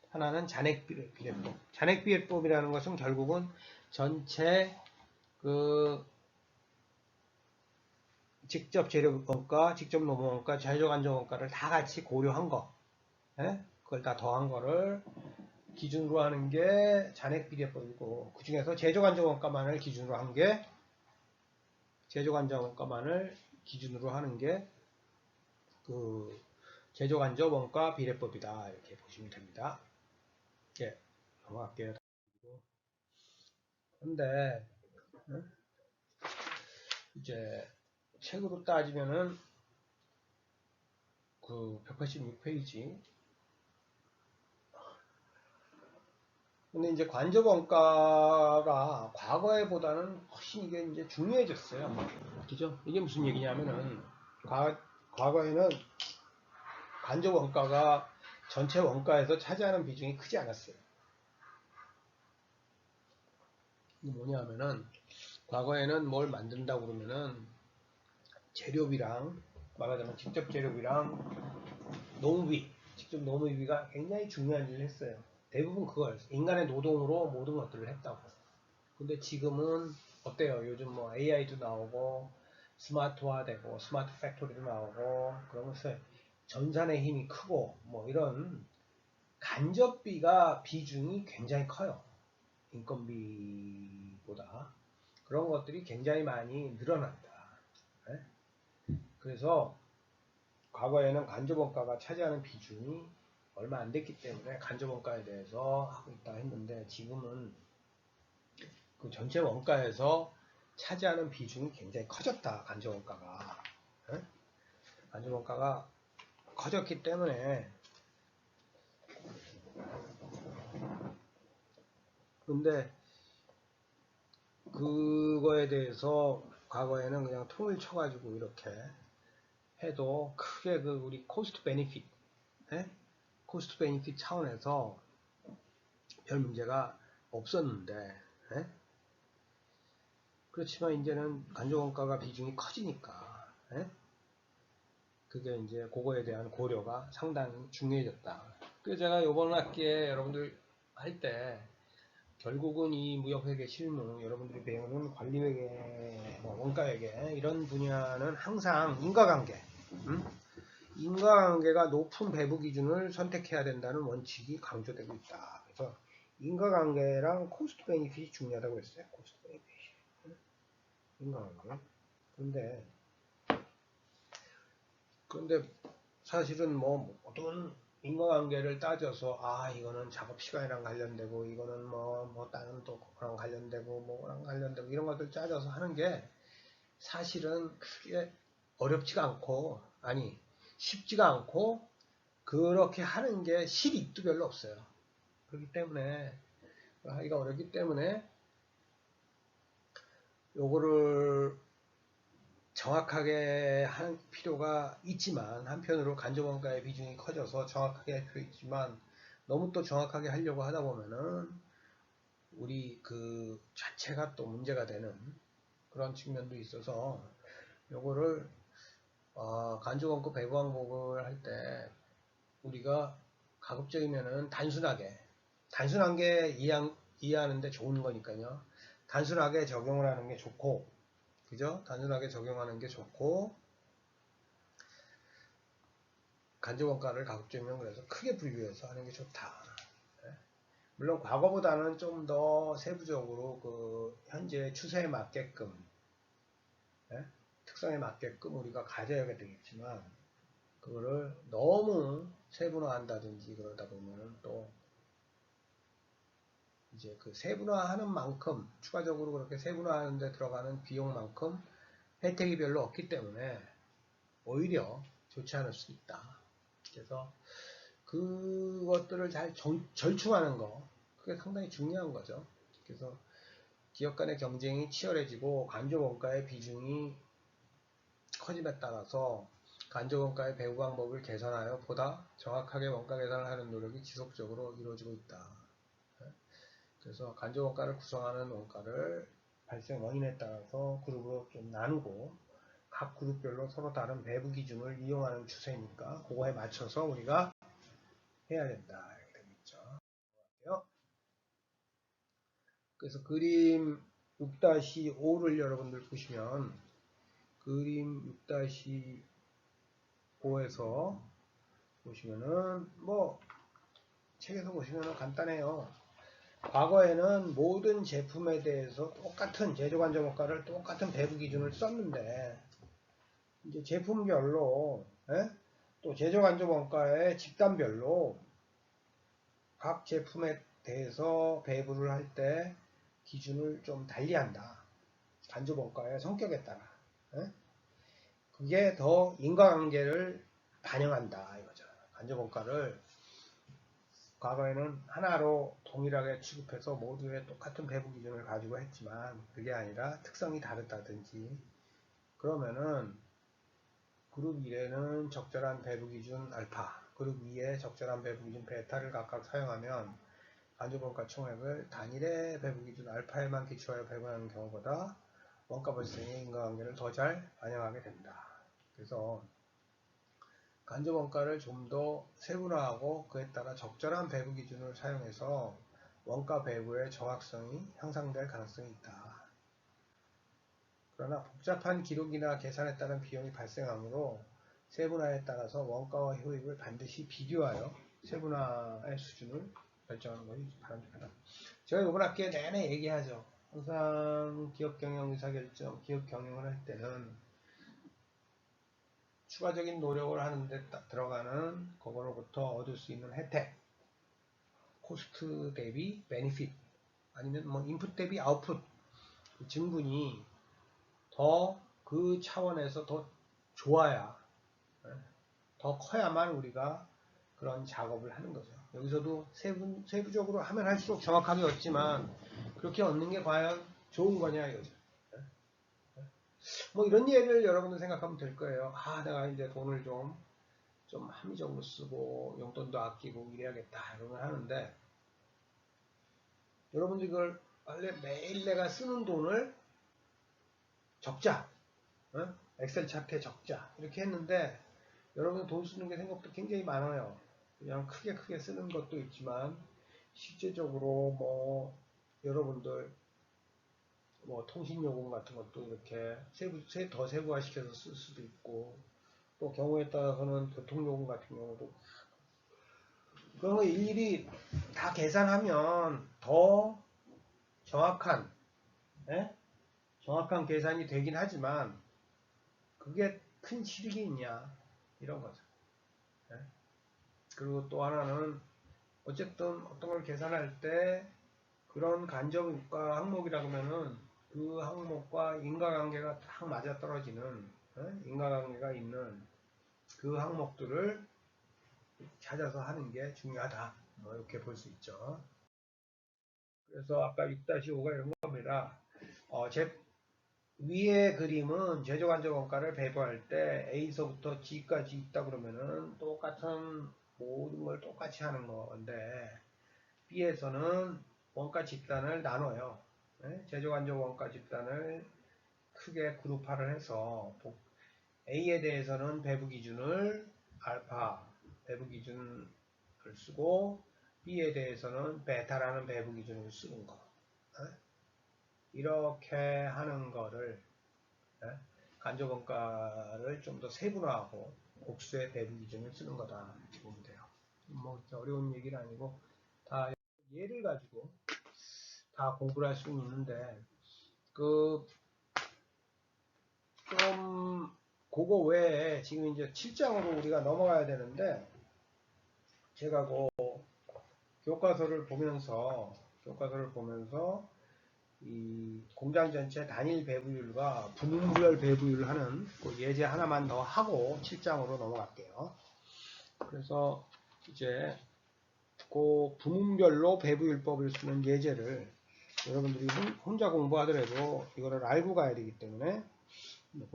하나는 잔액비례법. 잔액비례법이라는 것은 결국은 전체 그 직접 재료원가, 직접 노무원가, 제조간접원가를 다 같이 고려한 거, 그걸 다 더한 거를 기준으로 하는 게 잔액비례법이고 그 중에서 제조간접원가만을 기준으로 한 게 그 제조간접원가 비례법이다 이렇게 보시면 됩니다. 예, 넘어갈게요. 근데 이제 책으로 따지면은 그 186페이지. 근데 이제 관접원가가 과거에보다는 훨씬 이게 이제 중요해졌어요. 그죠? 이게 무슨 얘기냐면은 과거에는 관접원가가 전체 원가에서 차지하는 비중이 크지 않았어요. 이게 뭐냐면은 과거에는 뭘 만든다고 그러면은 재료비랑 말하자면 직접 재료비랑 노무비, 직접 노무비가 굉장히 중요한 일을 했어요. 대부분 그거였어요. 인간의 노동으로 모든 것들을 했다고. 근데 지금은 어때요? 요즘 뭐 AI도 나오고 스마트화되고 스마트 팩토리도 나오고 그러면서 전산의 힘이 크고 뭐 이런 간접비가 비중이 굉장히 커요. 인건비보다. 그런 것들이 굉장히 많이 늘어난다. 네? 그래서 과거에는 간접원가가 차지하는 비중이 얼마 안 됐기 때문에 간접원가에 대해서 하고 있다 했는데 지금은 그 전체 원가에서 차지하는 비중이 굉장히 커졌다. 간접 원가가. 예? 간접 원가가 커졌기 때문에 근데 그거에 대해서 과거에는 그냥 통을 쳐가지고 이렇게 해도 크게 그 우리 코스트 베니핏, 코스트 베니핏 차원에서 별 문제가 없었는데, 예? 그렇지만 이제는 간접원가가 비중이 커지니까, 예? 그게 이제 그거에 대한 고려가 상당히 중요해졌다. 그래서 제가 이번 학기에 여러분들 할 때 결국은 이 무역회계 실무 여러분들이 배우는 관리회계, 뭐 원가회계 이런 분야는 항상 인과관계, 인과관계가 높은 배부 기준을 선택해야 된다는 원칙이 강조되고 있다. 그래서 인과관계랑 코스트 베니핏이 중요하다고 했어요. 코스트 베니핏, 인과관계. 그런데 사실은 뭐 모든 인과관계를 따져서 이거는 작업 시간이랑 관련되고 이거는 뭐 다른 또 그랑 관련되고 뭐랑 관련되고 이런 것들 따져서 하는 게 사실은 크게 어렵지가 않고 쉽지가 않고 그렇게 하는 게 실익도 별로 없어요. 그렇기 때문에 하기가 어렵기 때문에 요거를 정확하게 할 필요가 있지만 한편으로 간접원가의 비중이 커져서 정확하게 할 필요 있지만 너무 또 정확하게 하려고 하다 보면은 우리 그 자체가 또 문제가 되는 그런 측면도 있어서 요거를 간접원가 배부 항목을 할 때 우리가 가급적이면은 단순한 게 이해하는데 좋은 거니까요. 단순하게 적용을 하는 게 좋고, 그죠? 단순하게 적용하는 게 좋고, 간접원가를 가급적이면 그래서 크게 분류해서 하는 게 좋다. 물론 과거보다는 좀 더 세부적으로 그 현재 추세에 맞게끔, 특성에 맞게끔 우리가 가져야 되겠지만, 그거를 너무 세분화한다든지 그러다 보면은 또 이제 그 세분화하는 만큼 추가적으로 그렇게 세분화하는 데 들어가는 비용만큼 혜택이 별로 없기 때문에 오히려 좋지 않을 수 있다. 그래서 그것들을 잘 절충하는 거 그게 상당히 중요한 거죠. 그래서 기업 간의 경쟁이 치열해지고 간접원가의 비중이 커짐에 따라서 간접원가의 배후 방법을 개선하여 보다 정확하게 원가 계산을 하는 노력이 지속적으로 이루어지고 있다. 그래서 간접원가를 구성하는 원가를 발생 원인에 따라서 그룹으로 좀 나누고 각 그룹별로 서로 다른 배부 기준을 이용하는 추세니까 그거에 맞춰서 우리가 해야 된다. 이렇게 되겠죠. 그래서 그림 6-5를 여러분들 보시면 그림 6-5에서 보시면은 뭐 책에서 보시면은 간단해요. 과거에는 모든 제품에 대해서 똑같은 제조간접원가를 똑같은 배부 기준을 썼는데 이제 제품별로 또 제조간접원가의 집단별로 각 제품에 대해서 배부를 할 때 기준을 좀 달리한다. 간접원가의 성격에 따라. 그게 더 인과관계를 반영한다 이거죠. 간접원가를 과거에는 하나로 동일하게 취급해서 모두의 똑같은 배부 기준을 가지고 했지만 그게 아니라 특성이 다르다든지 그러면은 그룹 1에는 적절한 배부 기준 알파, 그룹 2에 적절한 배부 기준 베타를 각각 사용하면 간접원가 총액을 단일의 배부 기준 알파에만 기초하여 배분하는 경우보다 원가 발생의 인과관계를 더 잘 반영하게 된다. 그래서 간접원가를 좀 더 세분화하고 그에 따라 적절한 배부 기준을 사용해서 원가 배부의 정확성이 향상될 가능성이 있다. 그러나 복잡한 기록이나 계산에 따른 비용이 발생하므로 세분화에 따라서 원가와 효익을 반드시 비교하여 세분화의 수준을 결정하는 것이 바람직하다. 제가 이번 학기에 내내 얘기하죠. 항상 기업 경영 의사결정, 기업 경영을 할 때는 추가적인 노력을 하는데 들어가는 그거로부터 얻을 수 있는 혜택, 코스트 대비 베니핏, 아니면 뭐 인풋 대비 아웃풋 증분이 더 그 차원에서 더 좋아야, 더 커야만 우리가 그런 작업을 하는 거죠. 여기서도 세부적으로 하면 할수록 정확하게 얻지만 그렇게 얻는 게 과연 좋은 거냐 이거죠. 뭐 이런 예를 여러분들 생각하면 될 거예요. 아, 내가 이제 돈을 좀 합리적으로 쓰고 용돈도 아끼고 이래야겠다 이러면 하는데, 여러분들 이걸 원래 매일 내가 쓰는 돈을 적자, 엑셀 차트에 적자 이렇게 했는데, 여러분 돈 쓰는 게 생각보다 굉장히 많아요. 그냥 크게 쓰는 것도 있지만 실제적으로 뭐 여러분들 뭐 통신요금 같은 것도 이렇게 더 세부화시켜서 쓸 수도 있고, 또 경우에 따라서는 교통요금 같은 경우도 그런 거 일일이 다 계산하면 더 정확한, 예? 정확한 계산이 되긴 하지만 그게 큰 실익이 있냐 이런 거죠. 예? 그리고 또 하나는 어쨌든 어떤 걸 계산할 때 그런 간접과 항목이라고 하면은 그 항목과 인과관계가 딱 맞아떨어지는, 인과관계가 있는 그 항목들을 찾아서 하는 게 중요하다. 뭐 이렇게 볼 수 있죠. 그래서 아까 6-5가 이런 겁니다. 제 위의 그림은 제조간접 원가를 배부할 때 A서부터 G까지 있다 그러면은 똑같은 모든 걸 똑같이 하는 건데, B에서는 원가 집단을 나눠요. 제조간접 원가 집단을 크게 그룹화를 해서 A에 대해서는 배부 기준을 알파 배부 기준을 쓰고, B에 대해서는 베타라는 배부 기준을 쓰는 거. 이렇게 하는 거를, 간접 원가를 좀 더 세분화하고 복수의 배부 기준을 쓰는 거다 이렇게 보면 돼요. 뭐 어려운 얘기는 아니고 다 예를 가지고 다 공부를 할 수는 있는데, 좀 그거 외에 지금 이제 7장으로 우리가 넘어가야 되는데, 제가 교과서를 보면서 이 공장 전체 단일 배부율과 부문별 배부율을 하는 그 예제 하나만 더 하고 7장으로 넘어갈게요. 그래서 이제 그 부문별로 배부율법을 쓰는 예제를 여러분들이 혼자 공부하더라도 이거를 알고 가야 되기 때문에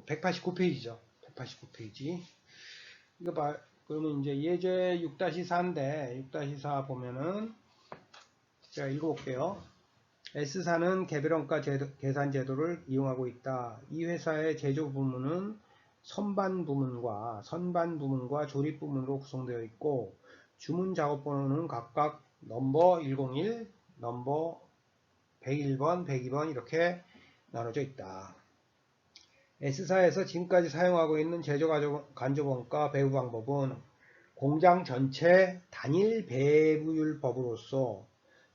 189페이지죠. 189페이지. 이거 봐. 그러면 이제 예제 6-4인데 6-4 보면은 제가 읽어볼게요. S사는 개별원가 계산 제도를 이용하고 있다. 이 회사의 제조 부문은 선반 부문과 조립 부문으로 구성되어 있고, 주문 작업 번호는 각각 넘버 101, 넘버 101번, 102번 이렇게 나눠져 있다. S사에서 지금까지 사용하고 있는 제조 간접 원가 배부 방법은 공장 전체 단일 배부율법으로서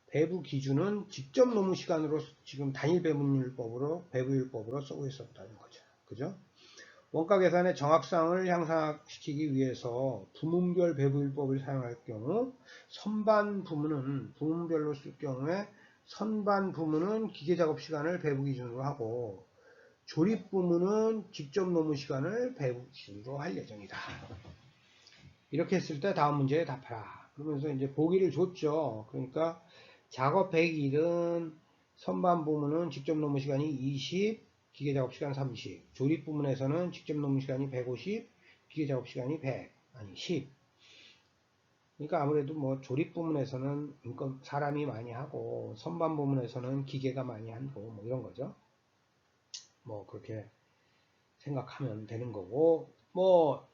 배부 기준은 직접 노무 시간으로 지금 단일 배부율법으로 쓰고 있었다는 거죠. 그죠? 원가 계산의 정확성을 향상시키기 위해서 부문별 배부율법을 사용할 경우 선반 부문은 부문별로 쓸 경우에 선반 부문은 기계 작업 시간을 배부 기준으로 하고, 조립 부문은 직접 노무 시간을 배부 기준으로 할 예정이다. 이렇게 했을 때 다음 문제에 답하라. 그러면서 이제 보기를 줬죠. 그러니까 작업 100일은 선반 부문은 직접 노무 시간이 20, 기계 작업 시간 30, 조립 부문에서는 직접 노무 시간이 150, 기계 작업 시간이 10. 그러니까 아무래도 뭐 조립 부문에서는 사람이 많이 하고 선반 부문에서는 기계가 많이 하고 뭐 이런 거죠. 뭐 그렇게 생각하면 되는 거고, 뭐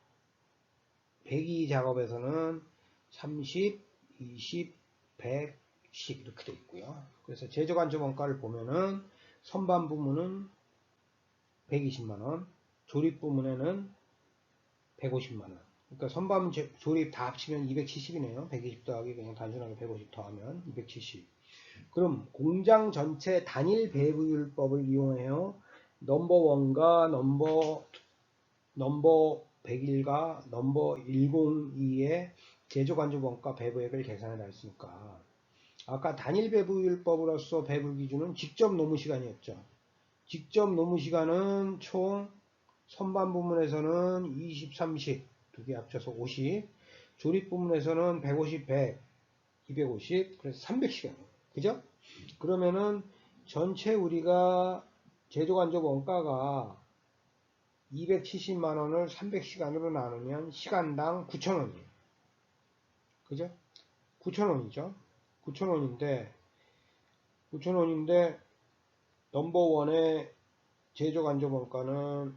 배기 작업에서는 30, 20, 100, 10 이렇게 돼 있고요. 그래서 제조간접 원가를 보면은 선반 부문은 120만원, 조립 부문에는 150만원. 그러니까 선반 조립 다 합치면 270이네요. 120 더하기 그냥 단순하게 150 더하면 270. 그럼 공장 전체 단일 배부율법을 이용해요. 넘버 1과 넘버 101과 넘버 102의 제조간접 원가 배부액을 계산을 했으니까, 아까 단일 배부율법으로서 배부 기준은 직접 노무 시간이었죠. 직접 노무 시간은 총 선반 부문에서는 20, 30, 두 개 합쳐서 50, 조립 부문에서는 150, 100, 250, 그래서 300시간. 그죠? 그러면은 전체 우리가 제조간접 원가가 270만 원을 300시간으로 나누면 시간당 9,000원이에요. 그죠? 9,000원이죠. 9,000원인데 넘버원의 제조간접 원가는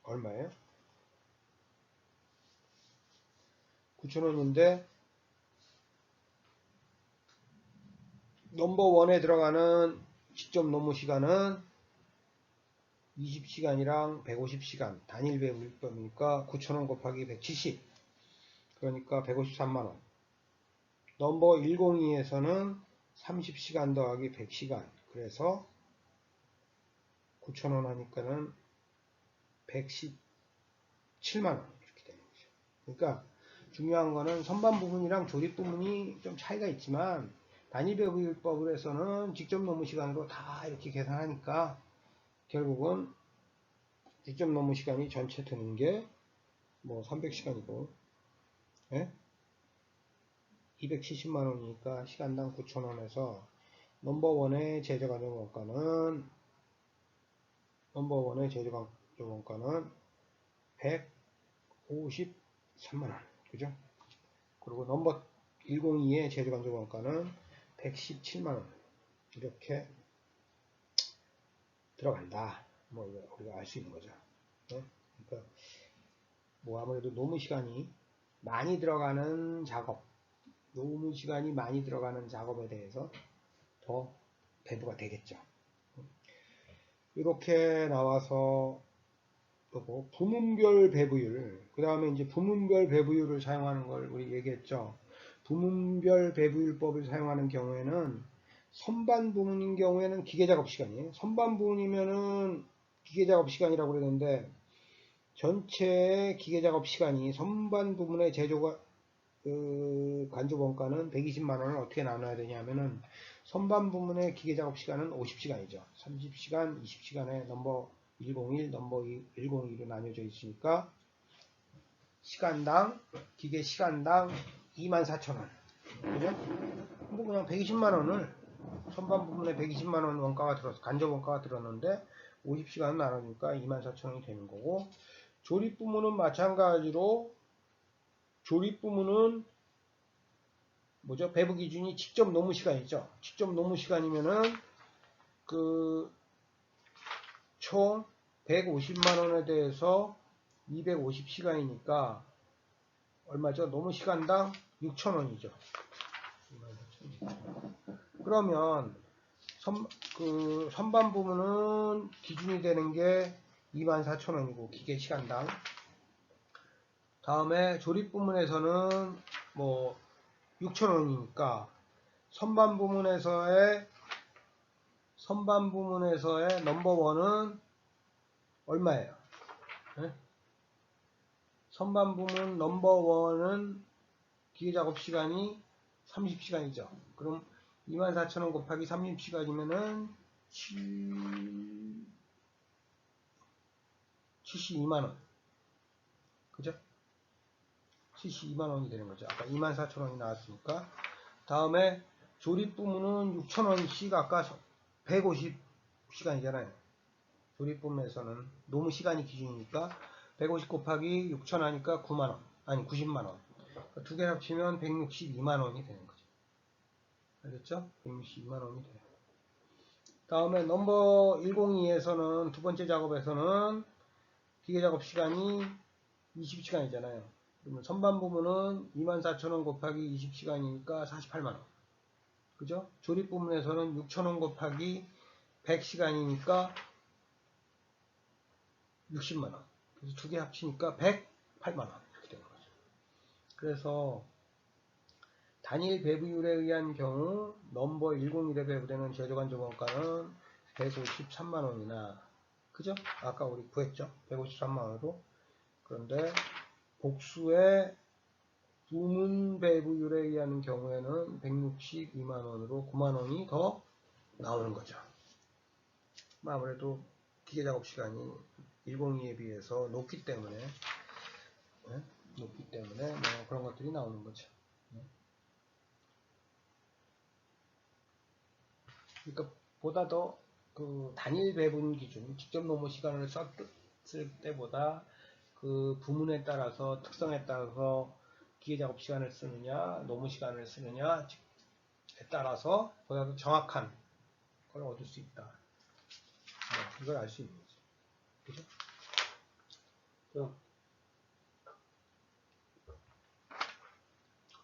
얼마예요? 9,000원인데 넘버원에 들어가는 직접 노무 시간은 20시간이랑 150시간 단일 배분법이니까 9,000원 곱하기 170 그러니까 153만원. 넘버 102에서는 30시간 더하기 100시간 그래서 9,000원 하니까는 117만원 이렇게 되는 거죠. 그러니까 중요한 거는 선반 부분이랑 조립 부분이 좀 차이가 있지만 단일 배분법을 해서는 직접 노무 시간으로 다 이렇게 계산하니까 결국은 직접 노무 시간이 전체 드는 게 뭐 300시간이고 270만원이니까 시간당 9,000원에서 넘버원의 제조간접 원가는 153만원 그죠? 그리고 넘버 102의 제조간접 원가는 117만원 이렇게 들어간다. 뭐 우리가 알 수 있는 거죠. 네? 그러니까 뭐 아무래도 노무 시간이 많이 들어가는 작업에 대해서 더 배부가 되겠죠. 이렇게 나와서 또 부문별 배부율, 그 다음에 이제 부문별 배부율을 사용하는 걸 우리 얘기했죠. 부문별 배부율법을 사용하는 경우에는 선반 부문인 경우에는 기계작업 시간이에요. 선반 부문이면은 기계작업 시간이라고 그러는데 전체 기계작업 시간이 선반 부문의 제조가 간접 원가는 120만원을 어떻게 나눠야 되냐면은 선반 부문의 기계작업 시간은 50시간이죠. 30시간, 20시간에 넘버 101, 넘버 102로 나뉘어져 있으니까 기계 시간당 24,000원. 그죠? 뭐 그냥 120만원을 선반 부분에 120만원 원가가 들어서 간접 원가가 들었는데 50시간 나누니까 24,000원이 되는 거고 조립 부문은 마찬가지로 조립 부문은 뭐죠? 배부 기준이 직접 노무 시간이죠. 직접 노무 시간이면은 총 150만원에 대해서 250시간이니까 얼마죠? 노무 시간당 6,000원이죠. 그러면 선반 부분은 기준이 되는 게 24,000원이고 기계 시간당. 다음에 조립 부문에서는 뭐 6,000원이니까 선반 부문에서의 넘버원은 얼마예요? 네? 선반 부문 넘버원은 기계 작업 시간이 30시간이죠. 그럼 24,000원 곱하기 30시간이면은 72만원. 그죠? 72만원이 되는 거죠. 아까 24,000원이 나왔으니까. 다음에 조립 부문은 6,000원씩 아까 150시간이잖아요. 조립 부문에서는 노무 시간이 기준이니까 150 곱하기 6,000 하니까 9만원. 아니 90만원. 두 개 합치면 162만원이 되는 거죠. 알겠죠? 162만원이 돼요. 다음에 넘버 102에서는 두 번째 작업에서는 기계 작업 시간이 20시간이잖아요. 그러면 선반 부문은 24,000원 곱하기 20시간이니까 48만원. 그죠? 조립 부문에서는 6,000원 곱하기 100시간이니까 60만원. 그래서 두 개 합치니까 108만원. 이렇게 되는 거죠. 그래서 단일 배부율에 의한 경우 넘버 101에 배부되는 제조간접 원가는 153만원이나 그죠? 아까 우리 구했죠? 153만원으로. 그런데 복수의 부문 배부율에 의한 경우에는 162만원으로 9만원이 더 나오는 거죠. 아무래도 기계 작업 시간이 102에 비해서 높기 때문에 뭐 그런 것들이 나오는 거죠. 그러니까 보다 더 그 단일 배분 기준, 직접 노무 시간을 썼을 때보다 그 부문에 따라서 특성에 따라서 기계 작업 시간을 쓰느냐, 노무 시간을 쓰느냐에 따라서 보다 더 정확한 걸 얻을 수 있다. 이걸 알 수 있는 거죠. 그죠?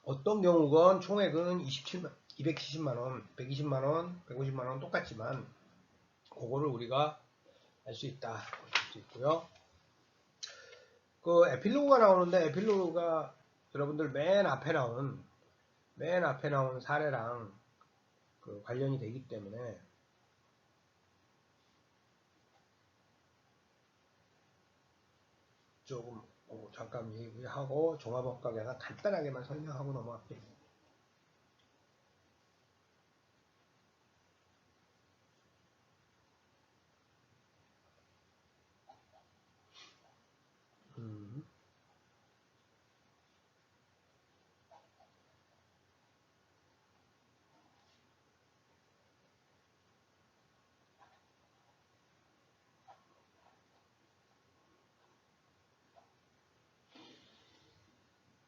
어떤 경우건 총액은 270만원, 120만원, 150만원 똑같지만 그거를 우리가 알 수 있다. 알 수 있고요. 그 에필로그가 나오는데 에필로그가 여러분들 맨 앞에 나온 사례랑 그 관련이 되기 때문에 조금 잠깐 얘기하고 종합원가 계산 간단하게만 설명하고 넘어갈게요.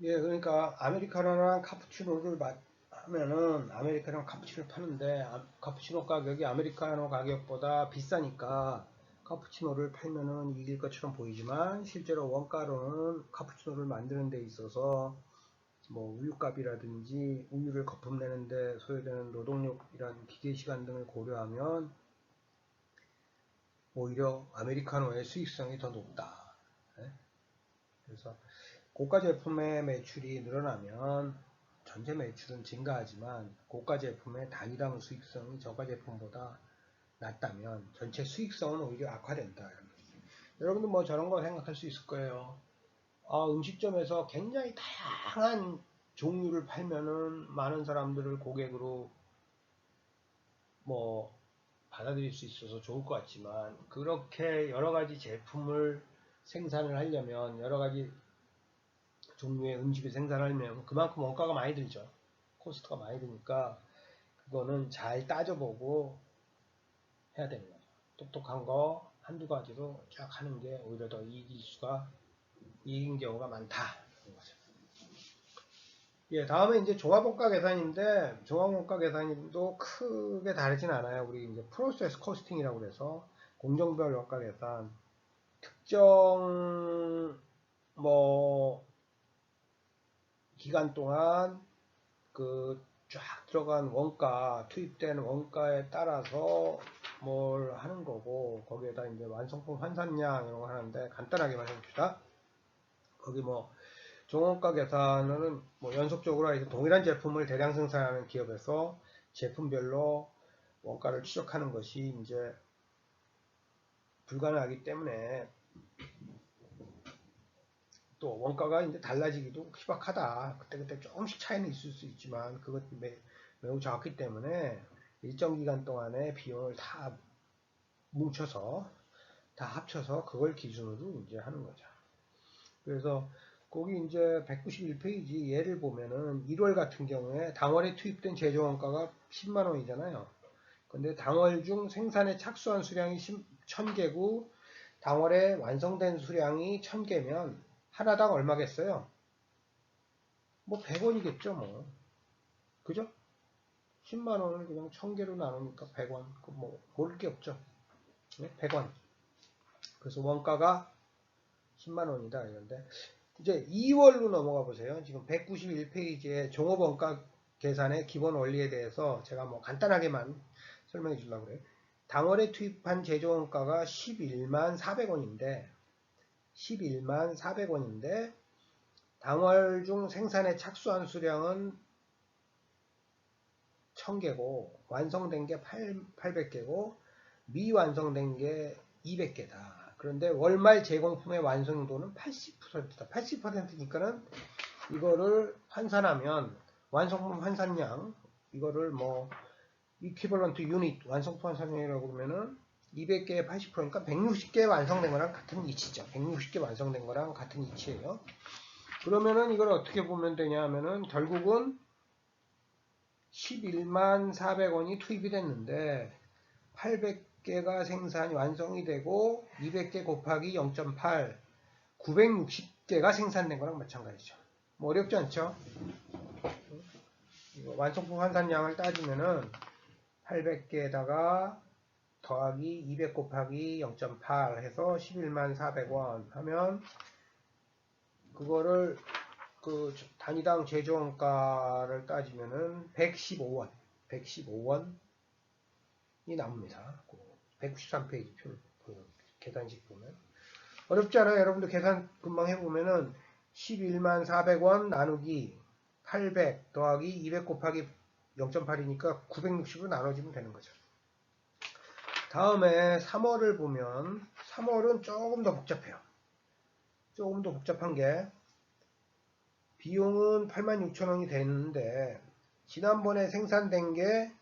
예, 그러니까 아메리카노랑 카푸치노를 하면은 아메리카노랑 카푸치노를 파는데 카푸치노 가격이 아메리카노 가격보다 비싸니까 카푸치노를 팔면은 이길 것처럼 보이지만 실제로 원가로는 카푸치노를 만드는 데 있어서 뭐 우유값이라든지 우유를 거품 내는데 소요되는 노동력이란 기계 시간 등을 고려하면 오히려 아메리카노의 수익성이 더 높다. 그래서 고가 제품의 매출이 늘어나면 전체 매출은 증가하지만 고가 제품의 단위당 수익성이 저가 제품보다 낮다면 전체 수익성은 오히려 악화된다. 여러분들 뭐 저런 거 생각할 수 있을 거예요. 음식점에서 굉장히 다양한 종류를 팔면은 많은 사람들을 고객으로 뭐 받아들일 수 있어서 좋을 것 같지만 그렇게 여러 가지 제품을 생산을 하려면 여러 가지 종류의 음식을 생산하려면 그만큼 원가가 많이 들죠. 코스트가 많이 드니까 그거는 잘 따져보고 해야 되는 거죠. 똑똑한 거 한두 가지로 쫙 하는 게 오히려 더 이익인 경우가 많다. 예, 다음에 이제 종합원가 계산인데 종합원가 계산도 크게 다르진 않아요. 우리 이제 프로세스 코스팅이라고 그래서 공정별 원가 계산 특정 뭐 기간 동안 그 쫙 들어간 원가, 투입된 원가에 따라서 뭘 하는 거고, 거기에다 이제 완성품 환산량 이런 거 하는데, 간단하게만 해봅시다. 거기 뭐, 종원가 계산은 뭐 연속적으로 동일한 제품을 대량 생산하는 기업에서 제품별로 원가를 추적하는 것이 이제 불가능하기 때문에 또 원가가 이제 달라지기도 희박하다. 그때그때 조금씩 차이는 있을 수 있지만 그것 매우 작기 때문에 일정 기간 동안의 비용을 다 뭉쳐서 다 합쳐서 그걸 기준으로 이제 하는 거죠. 그래서 거기 이제 191페이지 예를 보면은 1월 같은 경우에 당월에 투입된 제조 원가가 10만 원이잖아요. 근데 당월 중 생산에 착수한 수량이 1000개고 당월에 완성된 수량이 1000개면 하나당 얼마겠어요? 뭐 100원이겠죠 뭐. 그죠? 10만원을 그냥 1000개로 나누니까 100원. 뭐 모를 게 없죠. 네? 100원. 그래서 원가가 10만원이다 이런데 이제 2월로 넘어가 보세요. 지금 191페이지에 종업원가 계산의 기본 원리에 대해서 제가 뭐 간단하게만 설명해 주려고 그래요. 당월에 투입한 제조원가가 11만 400원인데 11만 400원인데 당월 중 생산에 착수한 수량은 1000개고 완성된 게 800개고 미완성된 게 200개다. 그런데 월말 제공품의 완성도는 80%다. 80%니까는 이거를 환산하면 완성품 환산량 이거를 뭐 이퀴벌런트 유닛 완성품 환산량이라고 그러면은 200개의 80%니까 160개 완성된 거랑 같은 이치죠. 160개 완성된 거랑 같은 이치예요. 그러면은 이걸 어떻게 보면 되냐 하면은 결국은 11만 400원이 투입이 됐는데 800개가 생산이 완성이 되고 200개 곱하기 0.8 960개가 생산된 거랑 마찬가지죠. 뭐 어렵지 않죠? 완성품 환산량을 따지면은 800개에다가 더하기 200 곱하기 0.8 해서 11만 400원 하면 그거를 그 단위당 제조원가를 따지면은 115원이 나옵니다. 193페이지 표 계산식 보면 어렵지 않아요. 여러분들 계산 금방 해보면은 11만 400원 나누기 800 더하기 200 곱하기 0.8이니까 960으로 나눠지면 되는 거죠. 다음에 3월을 보면 3월은 조금 더 복잡해요. 조금 더 복잡한 게 비용은 86,000원이 되는데 지난번에 생산된 게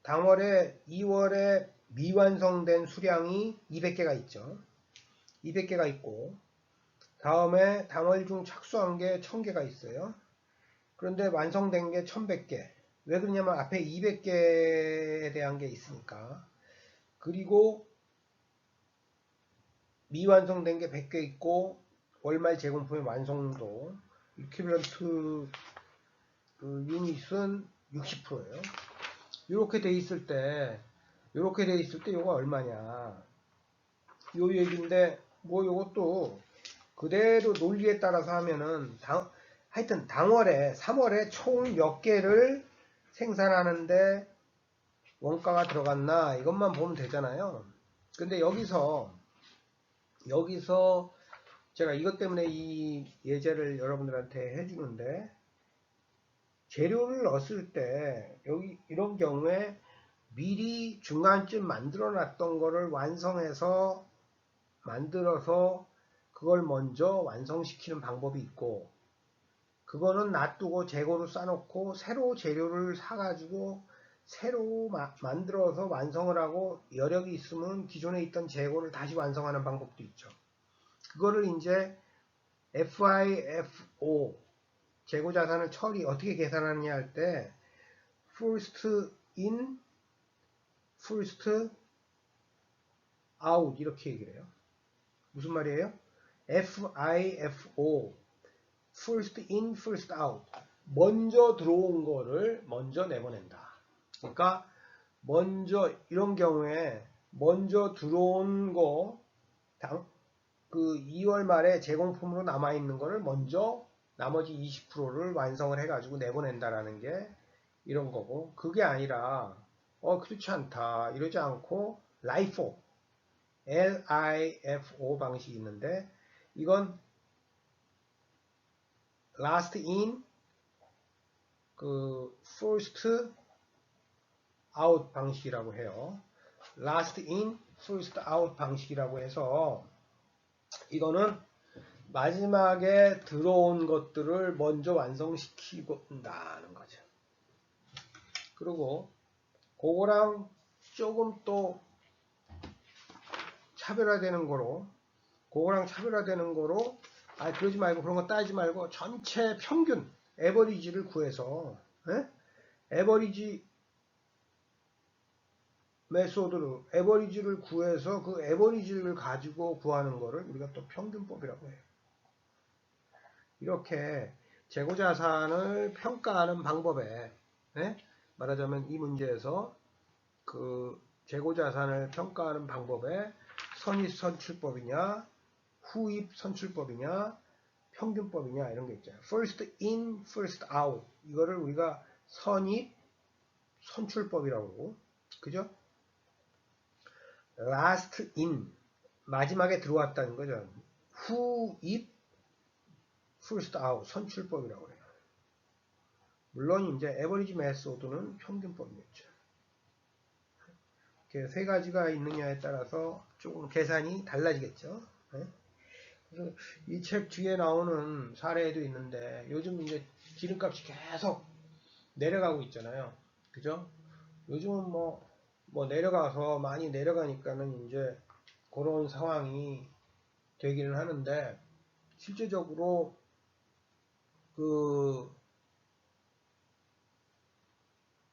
당월에 2월에 미완성된 수량이 200개가 있죠. 200개가 있고 다음에 당월 중 착수한 게 1000개가 있어요. 그런데 완성된 게 1100개. 왜 그러냐면 앞에 200개에 대한 게 있으니까. 그리고 미완성된 게 100개 있고 월말 제공품의 완성도 이퀴밸런트 그 유닛은 60%예요. 이렇게 돼 있을 때 이거 얼마냐? 요 얘기인데 뭐 요것도 그대로 논리에 따라서 하면은 하여튼 당월에 3월에 총 몇 개를 생산하는데 원가가 들어갔나 이것만 보면 되잖아요. 근데 여기서 제가 이것 때문에 이 예제를 여러분들한테 해주는데 재료를 넣었을 때 여기 이런 경우에 미리 중간쯤 만들어 놨던 거를 만들어서 그걸 먼저 완성시키는 방법이 있고 그거는 놔두고 재고로 싸놓고 새로 재료를 사가지고 새로 만들어서 완성을 하고 여력이 있으면 기존에 있던 재고를 다시 완성하는 방법도 있죠. 그거를 이제 FIFO 재고자산을 처리 어떻게 계산하느냐 할 때 first in, first out 이렇게 얘기를 해요. 무슨 말이에요? FIFO first in, first out 먼저 들어온 거를 먼저 내보낸다. 그러니까 먼저 이런 경우에 먼저 들어온 거 그 2월 말에 제공품으로 남아있는 거를 먼저 나머지 20%를 완성을 해가지고 내보낸다라는 게 이런 거고 그게 아니라 그렇지 않다 이러지 않고 LIFO 방식이 있는데 이건 last in 그 first out 방식이라고 해요. last in first out 방식이라고 해서 이거는 마지막에 들어온 것들을 먼저 완성시키고다는 거죠. 그리고 그거랑 조금 또 차별화되는 거로 그러지 말고 그런 거 따지지 말고 전체 평균 에버리지를 구해서 에버리지 메소드로 에버리지를 구해서 그 에버리지를 가지고 구하는 거를 우리가 또 평균법이라고 해요. 이렇게 재고자산을 평가하는 방법에 말하자면 이 문제에서 그 재고자산을 평가하는 방법에 선입선출법이냐 후입선출법이냐 평균법이냐 이런 게 있잖아요. first in, first out 이거를 우리가 선입선출법이라고 그러고 그죠? last in 마지막에 들어왔다는 거죠. 후입 first out 선출법이라고 해요. 물론 이제 에버리지 메소드는 평균법이겠죠. 이렇게 세 가지가 있느냐에 따라서 조금 계산이 달라지겠죠. 그래서 이 책 뒤에 나오는 사례도 있는데 요즘 이제 기름값이 계속 내려가고 있잖아요. 그죠? 요즘은 뭐 뭐 내려가서 많이 내려가니까는 이제 그런 상황이 되기는 하는데, 실제적으로 그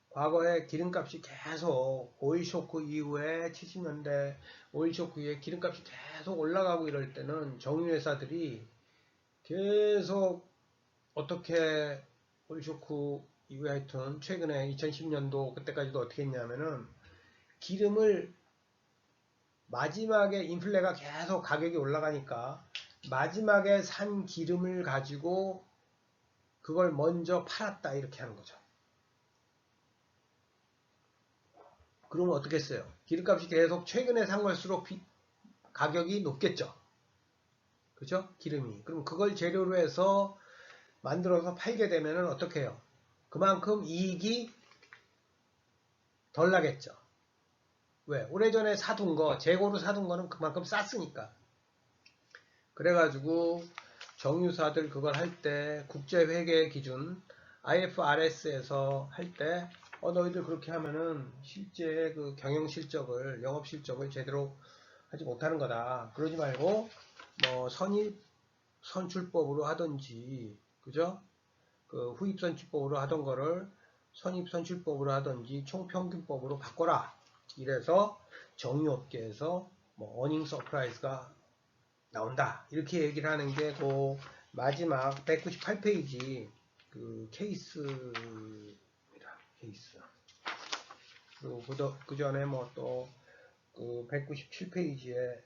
과거에 기름값이 계속 오일 쇼크 이후에 70년대 오일 쇼크 이후에 기름값이 계속 올라가고 이럴 때는 정유회사들이 계속 어떻게 오일 쇼크 이후에 하여튼 최근에 2010년도 그때까지도 어떻게 했냐면은 기름을 마지막에 인플레가 계속 가격이 올라가니까 마지막에 산 기름을 가지고 그걸 먼저 팔았다 이렇게 하는 거죠. 그러면 어떻게 했어요? 기름값이 계속 최근에 산 걸수록 가격이 높겠죠. 그죠? 기름이. 그럼 그걸 재료로 해서 만들어서 팔게 되면은 어떻게 해요? 그만큼 이익이 덜 나겠죠. 왜? 오래전에 사둔 거, 재고로 사둔 거는 그만큼 쌌으니까. 그래가지고 정유사들 그걸 할 때 국제회계 기준 IFRS에서 할 때 너희들 그렇게 하면은 실제 그 경영 실적을 영업 실적을 제대로 하지 못하는 거다. 그러지 말고 뭐 선입 선출법으로 하든지 그죠? 그 후입 선출법으로 하던 거를 선입 선출법으로 하든지 총평균법으로 바꿔라. 이래서 정유업계에서 뭐 어닝 서프라이즈가 나온다. 이렇게 얘기를 하는 게 그 마지막 198페이지 그 케이스입니다. 케이스. 그리고 그 전에 뭐 또 그 197페이지에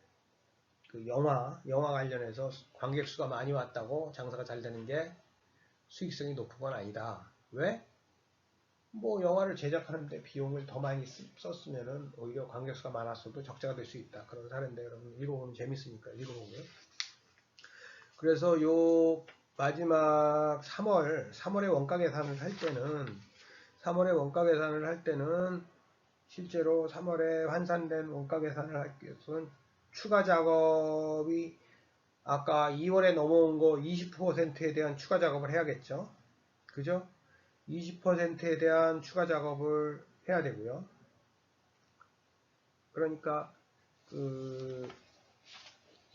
그 영화 관련해서 관객 수가 많이 왔다고 장사가 잘 되는 게 수익성이 높은 건 아니다. 왜? 뭐 영화를 제작하는데 비용을 더 많이 썼으면은 오히려 관객 수가 많았어도 적자가 될 수 있다. 그런 사례인데 그러면 읽어보면 재밌으니까 읽어보고요. 그래서 요 마지막 3월에 원가 계산을 할 때는 3월에 원가 계산을 할 때는 실제로 3월에 환산된 원가 계산을 하기 위해서는 추가 작업이 아까 2월에 넘어온 거 20%에 대한 추가 작업을 해야겠죠. 그죠? 20%에 대한 추가 작업을 해야 되고요. 그러니까 그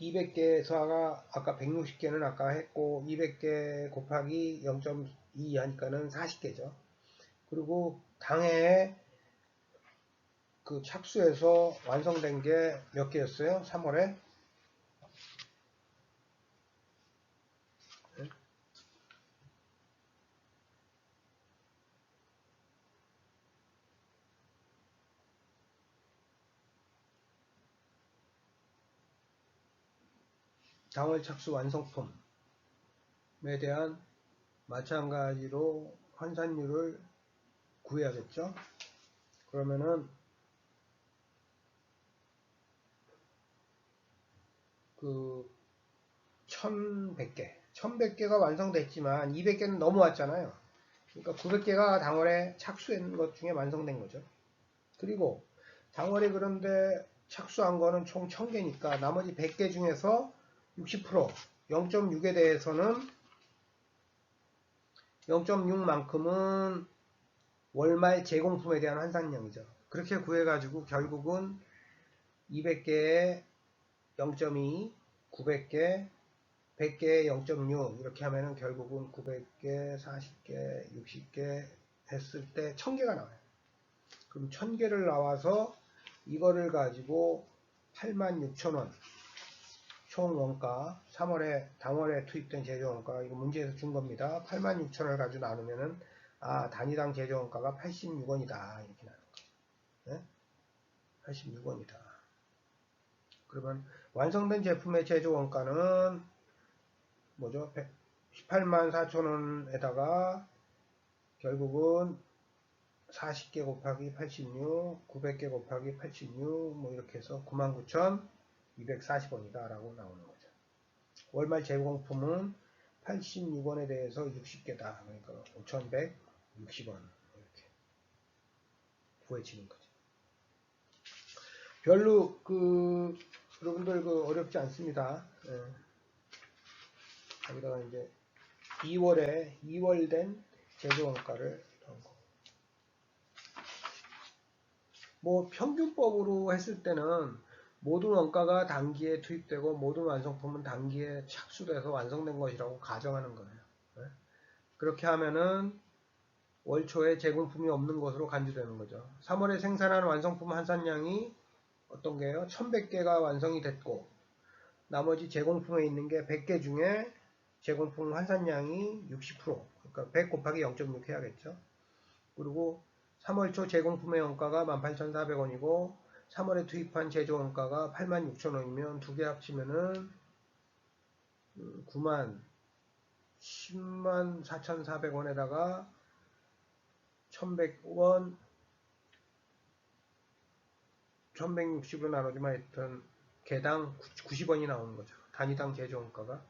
200개에서 아까 160개는 아까 했고 200개 곱하기 0.2 하니까는 40개죠. 그리고 당해에 그 착수해서 완성된 게 몇 개였어요? 3월에? 당월 착수 완성품에 대한 마찬가지로 환산율을 구해야겠죠? 그러면은 그 1100개가 완성됐지만 200개는 넘어왔잖아요. 그러니까 900개가 당월에 착수한 것 중에 완성된 거죠. 그리고 당월에 그런데 착수한 거는 총 1000개니까 나머지 100개 중에서 60% 0.6에 대해서는 0.6만큼은 월말 제공품에 대한 환산량이죠. 그렇게 구해가지고 결국은 200개에 0.2, 900개, 100개에 0.6 이렇게 하면은 결국은 900개, 40개, 60개 했을 때 1000개가 나와요. 그럼 1000개를 나와서 이거를 가지고 86,000원 총 원가 3월에 당월에 투입된 제조 원가 이거 문제에서 준 겁니다. 86,000원을 가지고 나누면은 단위당 제조 원가가 86원이다 이렇게 나오는 거예요. 네? 86원이다. 그러면 완성된 제품의 제조 원가는 뭐죠? 184,000원에다가 결국은 40개 곱하기 86, 900개 곱하기 86, 뭐 이렇게 해서 99,240원이다 라고 나오는 거죠. 월말 제공품은 86원에 대해서 60개다. 그러니까 5,160원 이렇게 구해지는 거죠. 별로 여러분들 어렵지 않습니다. 예. 여기다가 이제 2월 된 제조원가를 넣은 거. 뭐 평균법으로 했을 때는 모든 원가가 단기에 투입되고 모든 완성품은 단기에 착수돼서 완성된 것이라고 가정하는 거예요. 네? 그렇게 하면은 월 초에 제공품이 없는 것으로 간주되는 거죠. 3월에 생산한 완성품 환산량이 어떤 게요? 1100개가 완성이 됐고 나머지 제공품에 있는 게 100개 중에 제공품 환산량이 60%, 그러니까 100 곱하기 0.6 해야겠죠. 그리고 3월 초 제공품의 원가가 18,400원이고 3월에 투입한 제조 원가가 86,000원이면 두 개 합치면은 9만 10만 4,400원에다가 1,100원 1,160으로 나눠주면 하여튼 개당 90원이 나오는 거죠. 단위당 제조 원가가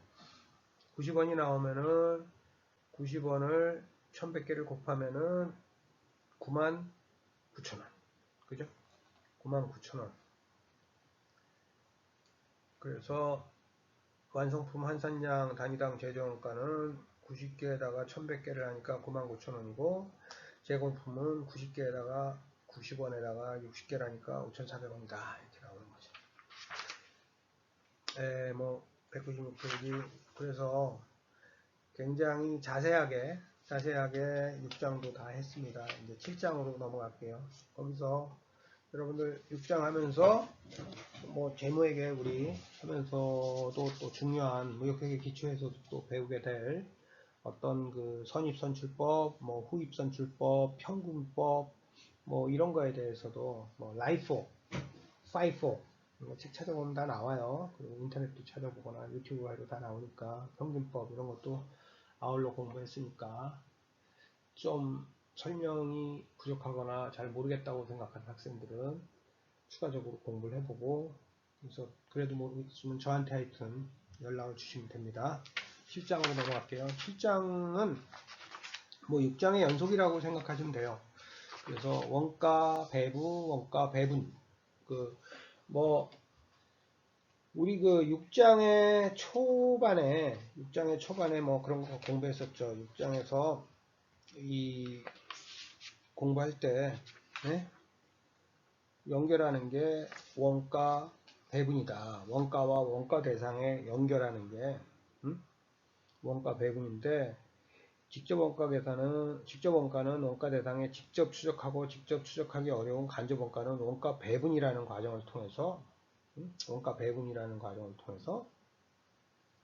90원이 나오면은 90원을 1,100개를 곱하면은 99,000원. 그죠? 99,000원. 그래서 완성품 환산량 단위당 제조원가는 90개에다가 1,100개를 하니까 99,000원이고 제공품은 90개에다가 90원에다가 60개라니까 5,400원이다. 이렇게 나오는 거죠. 뭐 196페이지. 그래서 굉장히 자세하게 6장도 다 했습니다. 이제 7장으로 넘어갈게요. 거기서 여러분들 6장 하면서 뭐 재무회계 우리 하면서도 또 중요한 무역회계 기초에서도 또 배우게 될 어떤 그 선입선출법, 뭐 후입선출법, 평균법 뭐 이런 거에 대해서도 뭐 라이포, 파이포 책 찾아보면 다 나와요. 그리고 인터넷도 찾아보거나 유튜브에도 다 나오니까 평균법 이런 것도 아울러 공부했으니까 좀 설명이 부족하거나 잘 모르겠다고 생각하는 학생들은 추가적으로 공부를 해보고 그래서 그래도 모르겠으면 저한테 하여튼 연락을 주시면 됩니다. 7장으로 넘어갈게요. 7장은 뭐 6장의 연속이라고 생각하시면 돼요. 그래서 원가 배부, 원가 배분 뭐 우리 그 6장의 초반에 뭐 그런 거 공부했었죠. 6장에서 이 공부할 때 네? 연결하는 게 원가 배분이다. 원가와 원가 대상의 연결하는 게 원가 배분인데 직접 원가는 원가 대상에 직접 추적하고 직접 추적하기 어려운 간접 원가는 원가 배분이라는 과정을 통해서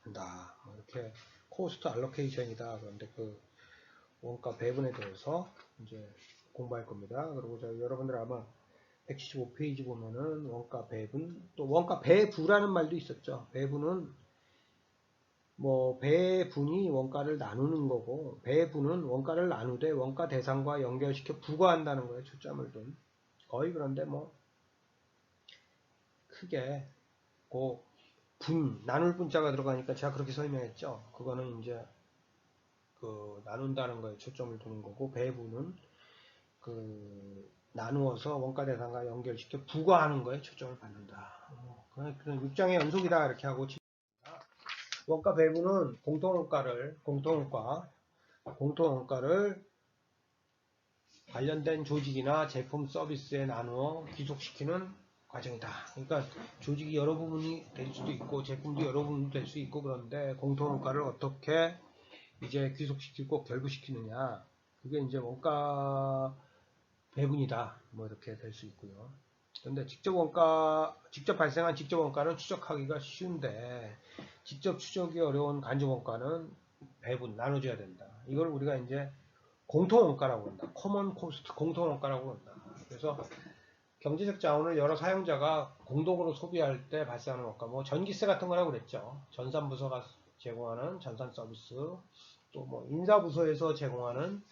한다. 이렇게 코스트 알로케이션이다. 그런데 그 원가 배분에 대해서 이제 공부할 겁니다. 그리고 여러분들 아마 175페이지 보면은 원가 배분, 또 원가 배부라는 말도 있었죠. 배분은 뭐 배분이 원가를 나누는 거고 배분은 원가를 나누되 원가 대상과 연결시켜 부과한다는 거예요. 초점을 둔. 거의 그런데 뭐 크게 나눌 분자가 들어가니까 제가 그렇게 설명했죠. 그거는 이제 나눈다는 거에 초점을 두는 거고 배분은 나누어서 원가 대상과 연결시켜 부과하는 거에 초점을 받는다. 그냥 6장의 연속이다 이렇게 하고 원가 배분은 공통원가를 관련된 조직이나 제품 서비스에 나누어 귀속시키는 과정이다. 그러니까 조직이 여러 부분이 될 수도 있고 제품도 여러 부분이 될 수 있고 그런데 공통원가를 어떻게 이제 귀속시키고 결부시키느냐 그게 이제 원가 배분이다. 뭐 이렇게 될 수 있고요. 그런데 직접 발생한 직접 원가는 추적하기가 쉬운데 직접 추적이 어려운 간접 원가는 배분 나눠줘야 된다. 이걸 우리가 이제 공통 원가라고 한다. 커먼 코스트 공통 원가라고 한다. 그래서 경제적 자원을 여러 사용자가 공동으로 소비할 때 발생하는 원가, 뭐 전기세 같은 거라고 그랬죠. 전산부서가 제공하는 전산 서비스, 또 뭐 인사부서에서 제공하는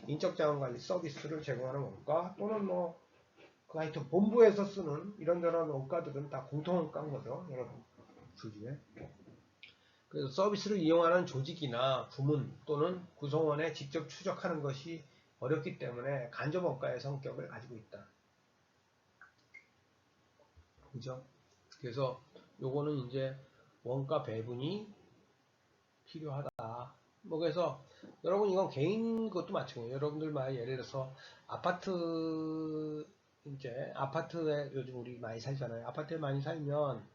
인적자원관리 서비스를 제공하는 원가, 또는 뭐 하여튼 본부에서 쓰는 이런저런 원가들은 다 공통원가인 거죠. 여러분 주중에. 그래서 서비스를 이용하는 조직이나 부문 또는 구성원에 직접 추적하는 것이 어렵기 때문에 간접원가의 성격을 가지고 있다. 그죠? 그래서 요거는 이제 원가 배분이 필요하다. 뭐 그래서 여러분 이건 개인 것도 마찬가지예요. 여러분들 말 예를 들어서 아파트에 이제 아파트에 요즘 우리 많이 살잖아요. 아파트에 많이 살면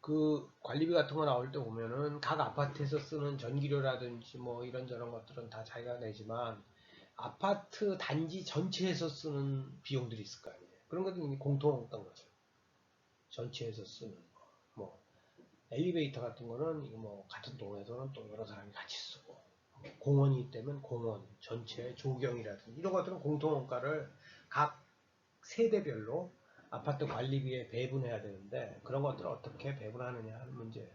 그 관리비 같은 거 나올 때 보면은 각 아파트에서 쓰는 전기료라든지 뭐 이런저런 것들은 다 자기가 내지만 아파트 단지 전체에서 쓰는 비용들이 있을 거 아니에요. 그런 것들이 공통했던 거죠. 전체에서 쓰는 거. 뭐 엘리베이터 같은 거는 이거 뭐 같은 동에서는 또 여러 사람이 같이 쓰고 공원이 있다면 공원 전체 조경이라든지 이런 것들은 공통원가를 각 세대별로 아파트 관리비에 배분해야 되는데 그런 것들을 어떻게 배분하느냐 하는 문제예요.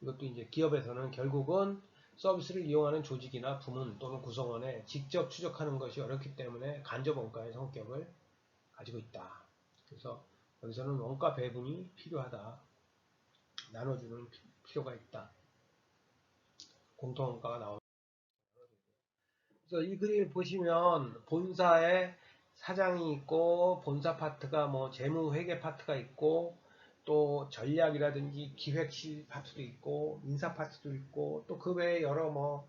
이것도 이제 기업에서는 결국은 서비스를 이용하는 조직이나 부문 또는 구성원에 직접 추적하는 것이 어렵기 때문에 간접 원가의 성격을 가지고 있다. 그래서 여기서는 원가 배분이 필요하다. 나눠주는 필요가 있다. 공통원가가 나옵니다. 그래서 이 그림을 보시면 본사에 사장이 있고 본사 파트가 뭐 재무 회계 파트가 있고 또 전략이라든지 기획실 파트도 있고 인사 파트도 있고 또 그 외에 여러 뭐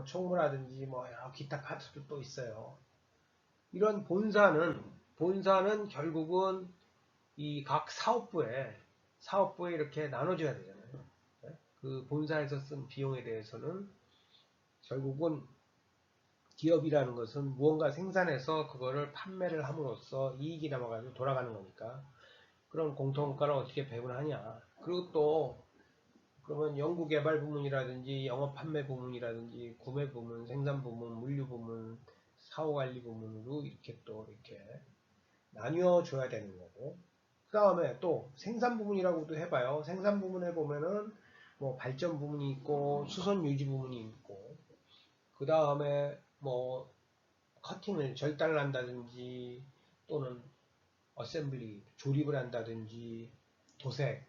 총무라든지 뭐 여러 기타 파트도 또 있어요. 이런 본사는 결국은 이 각 사업부에 이렇게 나눠줘야 되잖아요. 그 본사에서 쓴 비용에 대해서는 결국은 기업이라는 것은 무언가 생산해서 그거를 판매를 함으로써 이익이 남아가지고 돌아가는 거니까 그런 공통가를 어떻게 배분하냐. 그리고 또 그러면 연구개발 부문이라든지 영업 판매 부문이라든지 구매 부문, 생산 부문, 물류 부문, 사후관리 부문으로 이렇게 또 이렇게 나뉘어 줘야 되는 거고 그 다음에 또 생산 부문이라고도 해봐요. 생산 부문에 보면은 뭐 발전 부문이 있고 수선 유지 부문이 있고 그 다음에 뭐 커팅을 절단을 한다든지 또는 어셈블리 조립을 한다든지 도색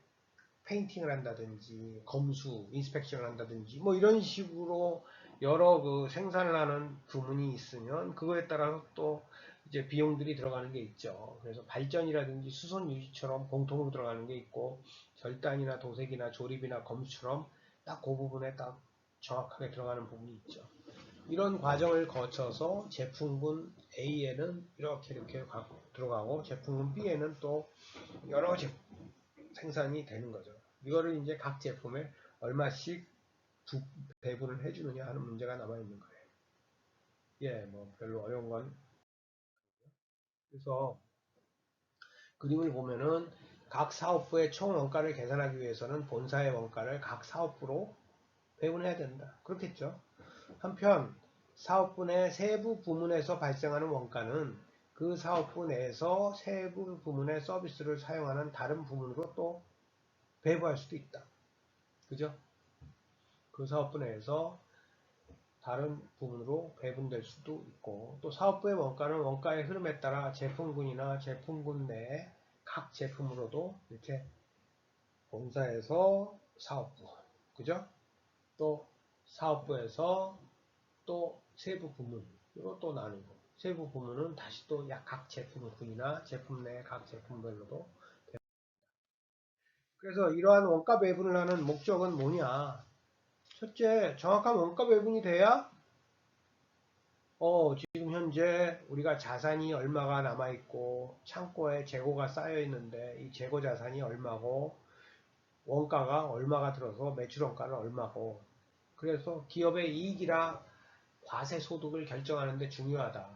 페인팅을 한다든지 검수 인스펙션을 한다든지 뭐 이런 식으로 여러 그 생산을 하는 부문이 있으면 그거에 따라서 또 이제 비용들이 들어가는 게 있죠. 그래서 발전이라든지 수선 유지처럼 공통으로 들어가는 게 있고 절단이나 도색이나 조립이나 검수처럼 딱 그 부분에 딱 정확하게 들어가는 부분이 있죠. 이런 과정을 거쳐서 제품군 A에는 이렇게 들어가고 제품군 B에는 또 여러 생산이 되는 거죠. 이거를 이제 각 제품에 얼마씩 배분을 해주느냐 하는 문제가 남아있는 거예요. 예, 뭐 별로 어려운 건. 그래서 그림을 보면은 각 사업부의 총 원가를 계산하기 위해서는 본사의 원가를 각 사업부로 배분해야 된다. 그렇겠죠. 한편 사업부 내 세부 부문에서 발생하는 원가는 그 사업부 내에서 세부 부문의 서비스를 사용하는 다른 부문으로 또 배부할 수도 있다. 그죠? 그 사업부 내에서 다른 부분으로 배분될 수도 있고 또 사업부의 원가는 원가의 흐름에 따라 제품군이나 제품군 내 각 제품으로도 이렇게 본사에서 사업부 그죠? 또 사업부에서 또 세부 부문으로 또 나누고 세부 부문은 다시 또 약 각 제품군이나 제품 내 각 제품별로도 그래서 이러한 원가 배분을 하는 목적은 뭐냐? 첫째, 정확한 원가 배분이 돼야 지금 현재 우리가 자산이 얼마가 남아있고 창고에 재고가 쌓여있는데 이 재고 자산이 얼마고 원가가 얼마가 들어서 매출 원가는 얼마고 그래서 기업의 이익이나 과세 소득을 결정하는 데 중요하다.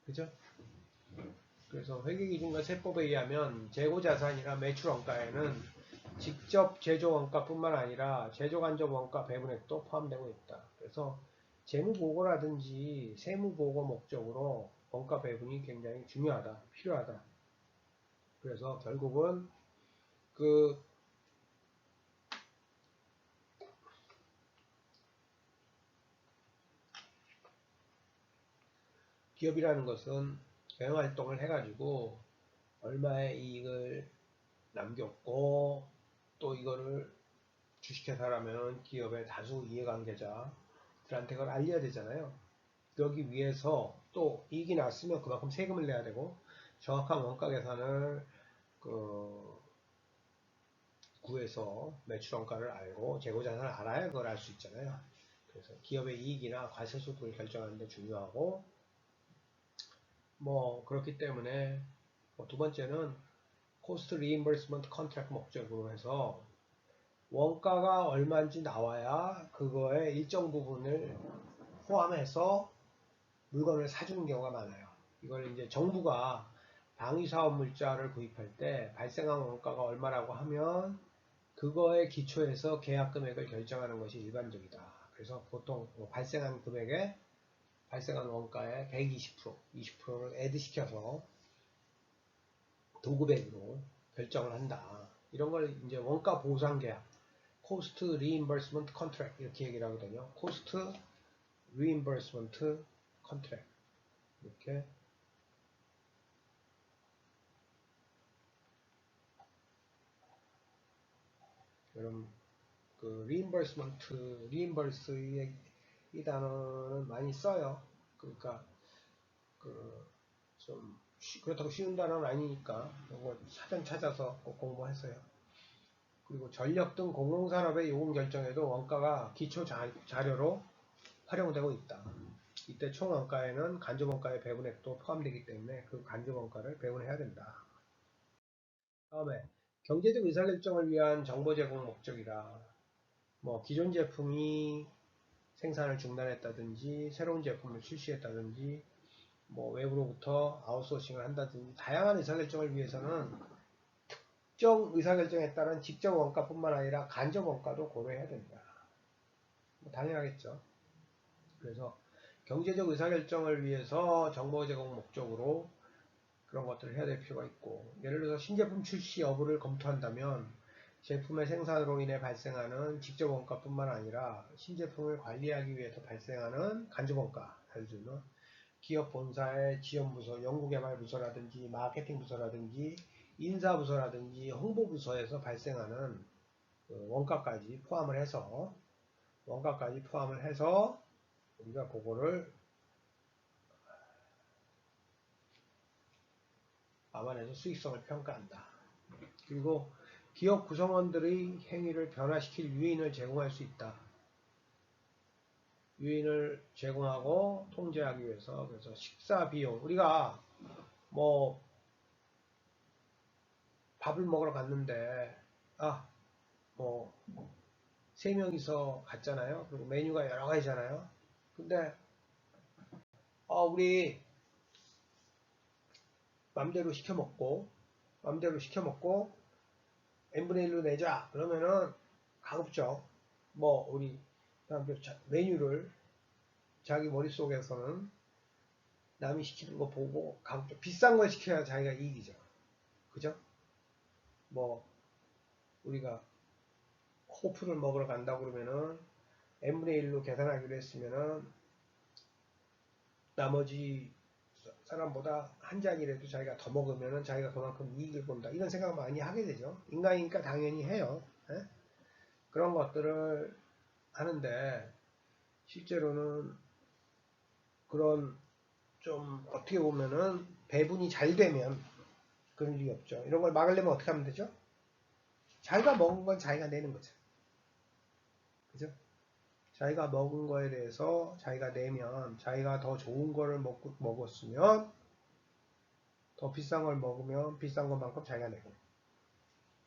그죠? 그래서 회계기준과 세법에 의하면 재고 자산이나 매출 원가에는 직접 제조 원가뿐만 아니라 제조 간접 원가 배분액도 포함되고 있다. 그래서 재무보고라든지 세무보고 목적으로 원가 배분이 굉장히 중요하다, 필요하다. 그래서 결국은 그 기업이라는 것은 경영활동을 해가지고 얼마의 이익을 남겼고 또 이거를 주식회사라면 기업의 다수 이해관계자들한테 그걸 알려야 되잖아요. 그러기 위해서 또 이익이 났으면 그만큼 세금을 내야 되고 정확한 원가 계산을 구해서 매출 원가를 알고 재고자산을 알아야 그걸 알 수 있잖아요. 그래서 기업의 이익이나 과세소득을 결정하는 데 중요하고 뭐 그렇기 때문에 두 번째는 코스트 리임버스먼트 컨트랙트 목적으로 해서 원가가 얼마인지 나와야 그거의 일정 부분을 포함해서 물건을 사주는 경우가 많아요. 이걸 이제 정부가 방위사업 물자를 구입할 때 발생한 원가가 얼마라고 하면 그거에 기초해서 계약 금액을 결정하는 것이 일반적이다. 그래서 보통 발생한 금액에 발생한 원가의 120%, 20%를 애드시켜서 도급액으로 결정을 한다. 이런 걸 이제 원가 보상 계약, 코스트 리임버스먼트 컨트랙트 이렇게 얘기를 하거든요. 코스트 리임버스먼트 컨트랙트 이렇게 여러분 그 리임버스 이 단어는 많이 써요. 그러니까 좀 그렇다고 쉬운 단어는 아니니까 이거 사전 찾아서 꼭 공부하세요. 그리고 전력 등 공공산업의 요금 결정에도 원가가 기초 자료로 활용되고 있다. 이때 총 원가에는 간접 원가의 배분액도 포함되기 때문에 그 간접 원가를 배분해야 된다. 다음에 경제적 의사결정을 위한 정보 제공 목적이라 뭐 기존 제품이 생산을 중단했다든지 새로운 제품을 출시했다든지 뭐 외부로부터 아웃소싱을 한다든지 다양한 의사결정을 위해서는 특정 의사결정에 따른 직접 원가뿐만 아니라 간접 원가도 고려해야 된다. 뭐 당연하겠죠. 그래서 경제적 의사결정을 위해서 정보 제공 목적으로 그런 것들을 해야 될 필요가 있고, 예를 들어서 신제품 출시 여부를 검토한다면 제품의 생산으로 인해 발생하는 직접 원가뿐만 아니라 신제품을 관리하기 위해서 발생하는 간접 원가, 예를 들면 기업 본사의 지원부서, 연구개발부서라든지 마케팅부서라든지 인사부서라든지 홍보부서에서 발생하는 원가까지 포함을 해서 우리가 그거를 감안해서 수익성을 평가한다. 그리고 기업 구성원들의 행위를 변화시킬 요인을 제공할 수 있다. 요인을 제공하고 통제하기 위해서. 그래서 식사 비용, 우리가 뭐 밥을 먹으러 갔는데 뭐 3명이서 갔잖아요. 그리고 메뉴가 여러 가지잖아요. 근데 우리 맘대로 시켜 먹고 n분의 1로 내자 그러면은 가급적 뭐 우리 메뉴를 자기 머릿속에서는 남이 시키는 거 보고 가급적 비싼 걸 시켜야 자기가 이익이죠. 그죠? 뭐 우리가 호프를 먹으러 간다고 그러면은 n분의 1로 계산하기로 했으면은 나머지 사람보다 한 잔이라도 자기가 더 먹으면은 자기가 그만큼 이익을 본다. 이런 생각 많이 하게 되죠. 인간이니까 당연히 해요. 에? 그런 것들을 하는데 실제로는 그런 좀 어떻게 보면은 배분이 잘 되면 그런 일이 없죠. 이런 걸 막으려면 어떻게 하면 되죠? 자기가 먹은 건 자기가 내는 거죠. 그죠? 자기가 먹은 거에 대해서 자기가 내면 자기가 더 좋은 거를 먹었으면 더 비싼 걸 먹으면 비싼 것만큼 자기가 내고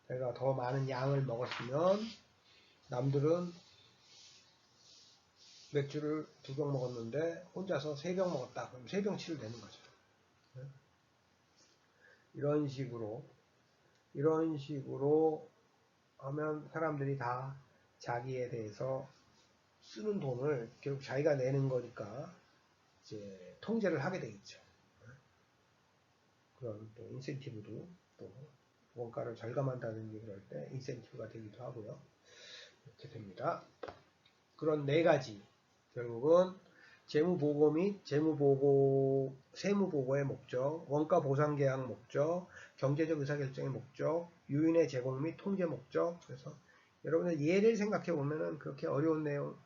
자기가 더 많은 양을 먹었으면 남들은 맥주를 2병 먹었는데 혼자서 3병 먹었다. 그럼 3병치를 내는 거죠. 이런 식으로 하면 사람들이 다 자기에 대해서 쓰는 돈을 결국 자기가 내는 거니까 이제 통제를 하게 되겠죠. 그런 또 인센티브도 또 원가를 절감한다든지 그럴 때 인센티브가 되기도 하고요. 이렇게 됩니다. 그런 4가지 결국은 재무보고 및 세무보고의 목적, 원가보상계약 목적, 경제적 의사결정의 목적, 요인의 제공 및 통제 목적. 그래서 여러분들 예를 생각해 보면은 그렇게 어려운 내용.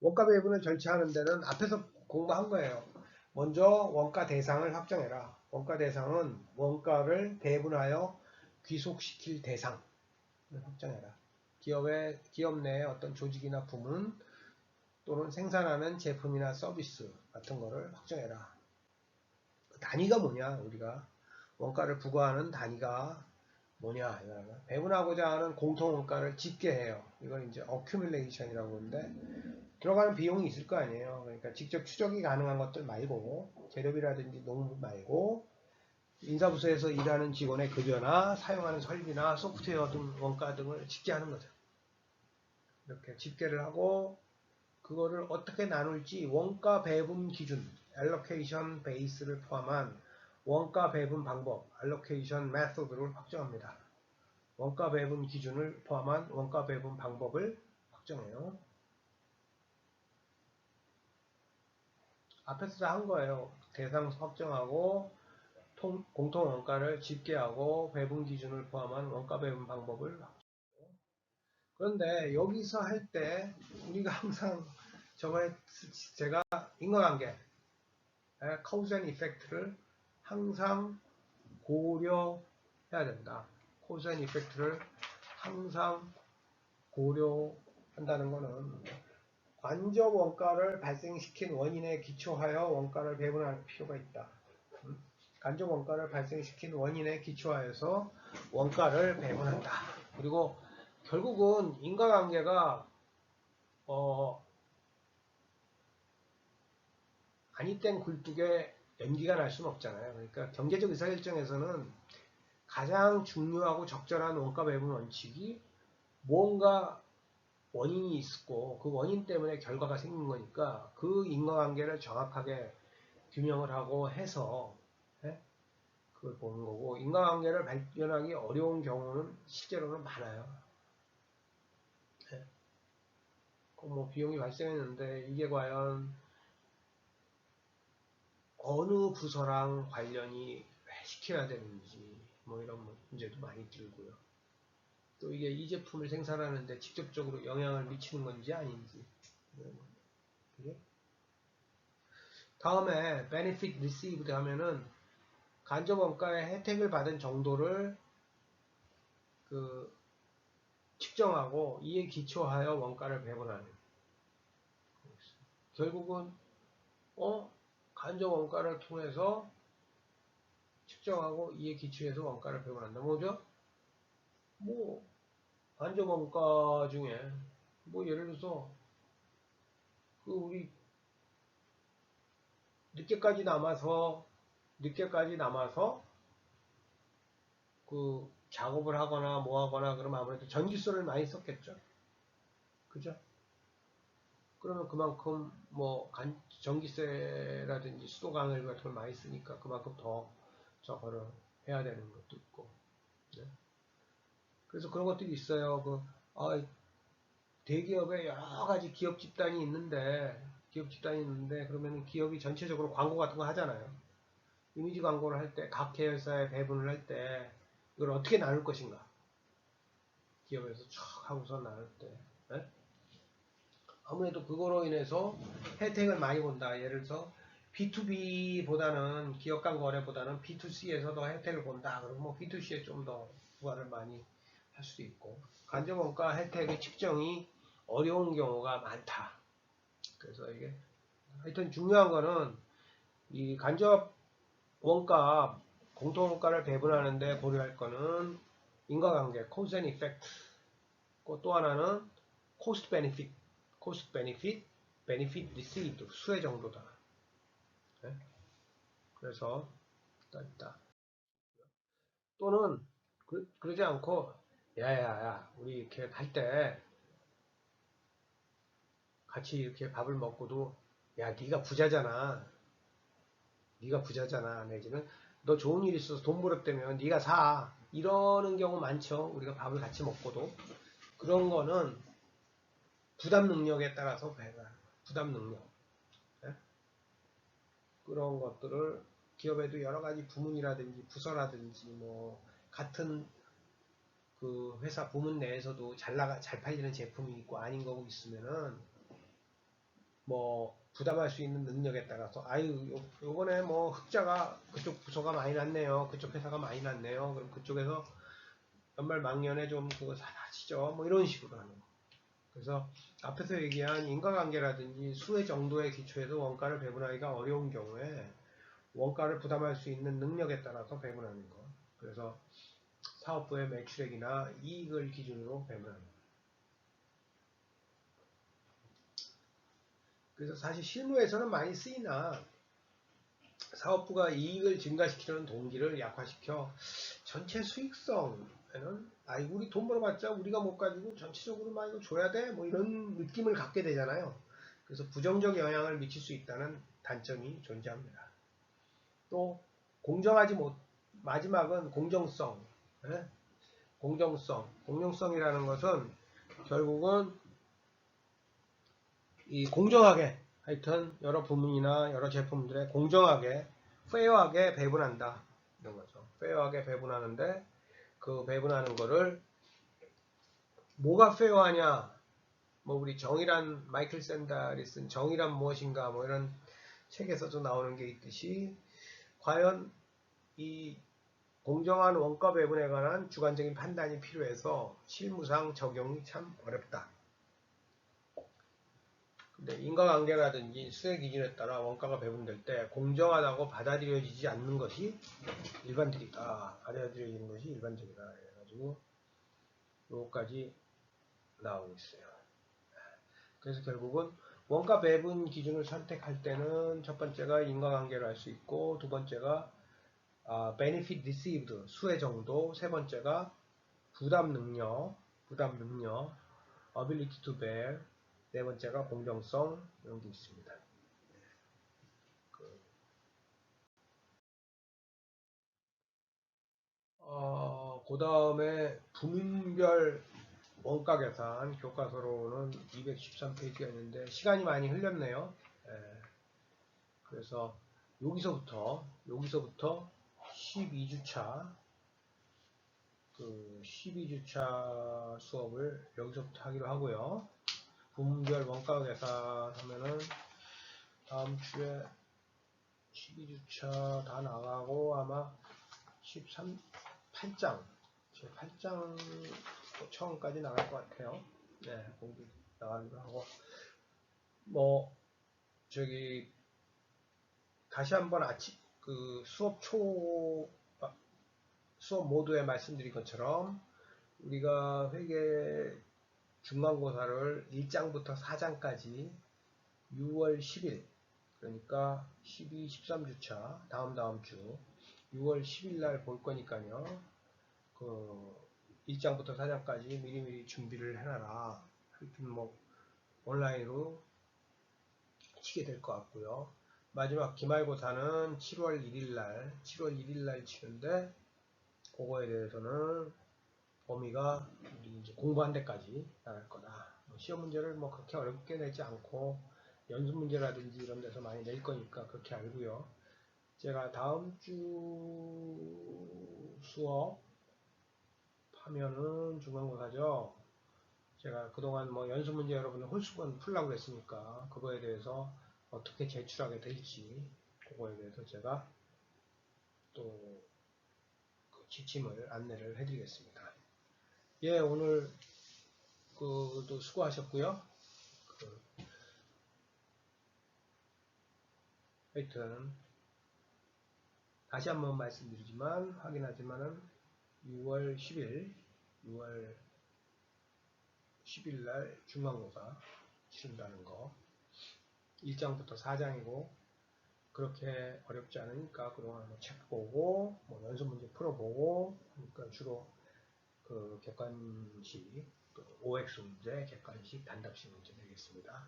원가 배분을 절차하는 데는 앞에서 공부한 거예요. 먼저 원가 대상을 확정해라. 원가 대상은 원가를 배분하여 귀속시킬 대상을 확정해라. 기업 내의 어떤 조직이나 부문 또는 생산하는 제품이나 서비스 같은 거를 확정해라. 단위가 뭐냐, 우리가 원가를 부과하는 단위가 뭐냐, 배분하고자 하는 공통 원가를 집계해요. 이걸 이제 accumulation이라고 하는데 들어가는 비용이 있을 거 아니에요. 그러니까 직접 추적이 가능한 것들 말고, 재료비라든지 농부 말고 인사부서에서 일하는 직원의 급여나 사용하는 설비나 소프트웨어 등 원가 등을 집계하는 거죠. 이렇게 집계를 하고 그거를 어떻게 나눌지 원가 배분 기준 allocation base를 포함한 원가 배분 방법 allocation method를 확정합니다. 원가 배분 기준을 포함한 원가 배분 방법을 확정해요. 앞에서 다 한 거예요. 대상 확정하고 공통 원가를 집계하고 배분 기준을 포함한 원가 배분 방법을 확정해요. 그런데 여기서 할 때 우리가 항상 제가 인과관계 cause and effect를 항상 고려해야 된다. cause and effect를 항상 고려한다는 것은 간접 원가를 발생시킨 원인에 기초하여 원가를 배분할 필요가 있다. 간접 원가를 발생시킨 원인에 기초하여서 원가를 배분한다. 그리고 결국은 인과관계가 아니 땐 굴뚝에 연기가 날 수는 없잖아요. 그러니까 경제적 의사결정에서는 가장 중요하고 적절한 원가 배분 원칙이 무언가 원인이 있고 그 원인 때문에 결과가 생긴 거니까 그 인과관계를 정확하게 규명을 하고 해서 그걸 보는 거고, 인과관계를 발견하기 어려운 경우는 실제로는 많아요. 뭐 비용이 발생했는데 이게 과연 어느 부서랑 관련이 왜 시켜야 되는지 뭐 이런 문제도 많이 들고요. 또 이게 이 제품을 생산하는데 직접적으로 영향을 미치는 건지 아닌지. 그게? 다음에 benefit received 하면은 간접 원가의 혜택을 받은 정도를 측정하고 이에 기초하여 원가를 배분하는. 결국은 간접 원가를 통해서 측정하고 이에 기초해서 원가를 배분한다. 뭐죠? 뭐 간접 원가 중에 뭐 예를 들어서 우리 늦게까지 남아서 작업을 하거나 뭐 하거나 그러면 아무래도 전기세를 많이 썼겠죠. 그죠? 그러면 그만큼 뭐 전기세라든지 수도 관리 같은 걸 많이 쓰니까 그만큼 더 저거를 해야 되는 것도 있고. 네? 그래서 그런 것들이 있어요. 대기업에 여러 가지 기업 집단이 있는데 그러면 기업이 전체적으로 광고 같은 거 하잖아요. 이미지 광고를 할 때 각 계열사에 배분을 할 때 이걸 어떻게 나눌 것인가? 기업에서 촥 하고서 나눌 때 아무래도 그거로 인해서 혜택을 많이 본다. 예를 들어서 B2B보다는 기업 간 거래보다는 B2C에서 더 혜택을 본다. 그러면 뭐 B2C에 좀 더 부과를 많이 할 수도 있고, 간접 원가 혜택의 측정이 어려운 경우가 많다. 그래서 이게 하여튼 중요한 거는 이 간접 원가 공통 원가를 배분하는데 고려할 거는 인과관계 cause and effect, 또 하나는 cost benefit received 수혜 정도다. 네? 그래서 있다. 또는 그러지 않고 야야야 우리 이렇게 할 때 같이 이렇게 밥을 먹고도 야 네가 부자잖아 내지는 너 좋은 일 있어서 돈 벌었다면 네가 사 이러는 경우 많죠. 우리가 밥을 같이 먹고도 그런 거는 부담 능력에 따라서 배가 부담 능력 그런 것들을 기업에도 여러 가지 부문이라든지 부서라든지 뭐 같은 회사 부문 내에서도 잘 팔리는 제품이 있고 아닌 거고 있으면은 뭐 부담할 수 있는 능력에 따라서 요번에 뭐 흑자가 그쪽 부서가 많이 났네요. 그쪽 회사가 많이 났네요. 그럼 그쪽에서 연말 막년에 좀 그거 사시죠. 뭐 이런 식으로 하는 거. 그래서 앞에서 얘기한 인과관계라든지 수혜 정도의 기초에서 원가를 배분하기가 어려운 경우에 원가를 부담할 수 있는 능력에 따라서 배분하는 것. 그래서 사업부의 매출액이나 이익을 기준으로 배분하는 것. 그래서 사실 실무에서는 많이 쓰이나 사업부가 이익을 증가시키려는 동기를 약화시켜 전체 수익성에는 우리 돈 벌어봤자 우리가 못 가지고 전체적으로 막 이거 줘야 돼? 뭐 이런 느낌을 갖게 되잖아요. 그래서 부정적 영향을 미칠 수 있다는 단점이 존재합니다. 또 공정하지 못 마지막은 공정성. 예? 공정성이라는 것은 결국은 이 공정하게 하여튼 여러 부문이나 여러 제품들에 공정하게 페어하게 배분한다 이런 거죠. 페어하게 배분하는데 그 배분하는 거를 뭐가 페어하냐? 뭐 우리 정의란 마이클 샌달이 쓴 정의란 무엇인가 뭐 이런 책에서도 나오는 게 있듯이 과연 이 공정한 원가 배분에 관한 주관적인 판단이 필요해서 실무상 적용이 참 어렵다. 근데 인과관계라든지 수혜 기준에 따라 원가가 배분될 때 공정하다고 받아들여지지 않는 것이 일반적이다. 받아들여지는 것이 일반적이다. 그래가지고 요거까지 나오고 있어요. 그래서 결국은 원가 배분 기준을 선택할 때는 첫 번째가 인과관계를 알 수 있고 두 번째가 benefit received 수혜 정도, 세 번째가 부담 능력, ability to bear, 네 번째가 공정성 이런 게 있습니다. 그 다음에 부문별 원가 계산 교과서로는 213페이지가 있는데 시간이 많이 흘렸네요. 예, 그래서 여기서부터 12주차 12주차 수업을 여기서부터 하기로 하고요. 부문별 원가 계산 하면은 다음 주에 12주차 다 나가고 아마 8장 제 8장 처음까지 나갈 것 같아요. 네, 공부 나가기로 하고 뭐 저기 다시 한번 그 수업 모두에 말씀드린 것처럼 우리가 회계 중간고사를 1장부터 4장까지 6월 10일 그러니까 12, 13주차 다음 주 6월 10일 날 볼 거니까요. 그 1장부터 4장까지 미리미리 준비를 해놔라. 하여튼 뭐 온라인으로 치게 될 것 같고요. 마지막 기말고사는 7월 1일 날 치는데 그거에 대해서는 범위가 우리 이제 공부한 데까지 나갈 거다. 시험 문제를 뭐 그렇게 어렵게 내지 않고 연습 문제라든지 이런 데서 많이 낼 거니까 그렇게 알고요. 제가 다음 주 수업 하면은 중간고사죠. 제가 그동안 뭐 연습 문제 여러분들 홀수건 풀라고 했으니까 그거에 대해서 어떻게 제출하게 될지 그거에 대해서 제가 또 그 지침을 안내를 해드리겠습니다. 예, 오늘 또 수고하셨고요. 하여튼 다시 한번 말씀드리지만 확인하지만은 6월 10일 날 중간고사 치른다는 거 1장부터 4장이고 그렇게 어렵지 않으니까 그동안 뭐 책 보고 뭐 연습 문제 풀어보고 그러니까 주로 그 객관식 OX 문제, 객관식, 단답식 문제 되겠습니다.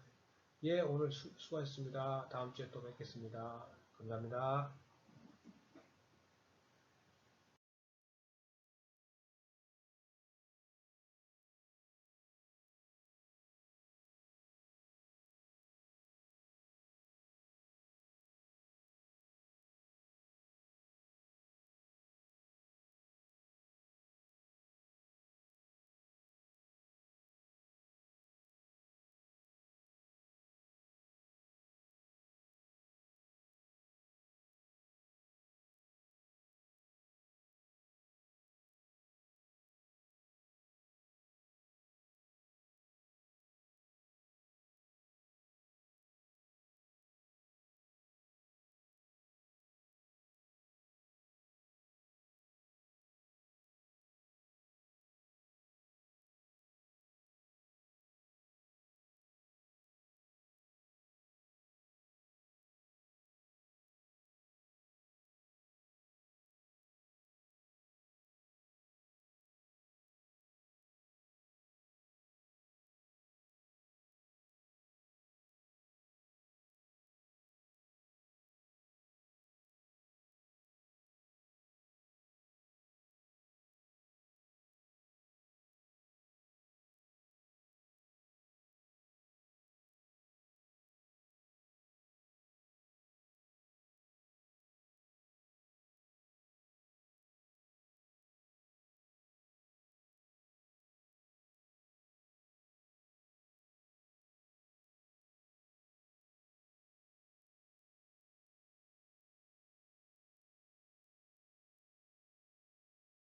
예, 오늘 수고하셨습니다. 다음 주에 또 뵙겠습니다. 감사합니다.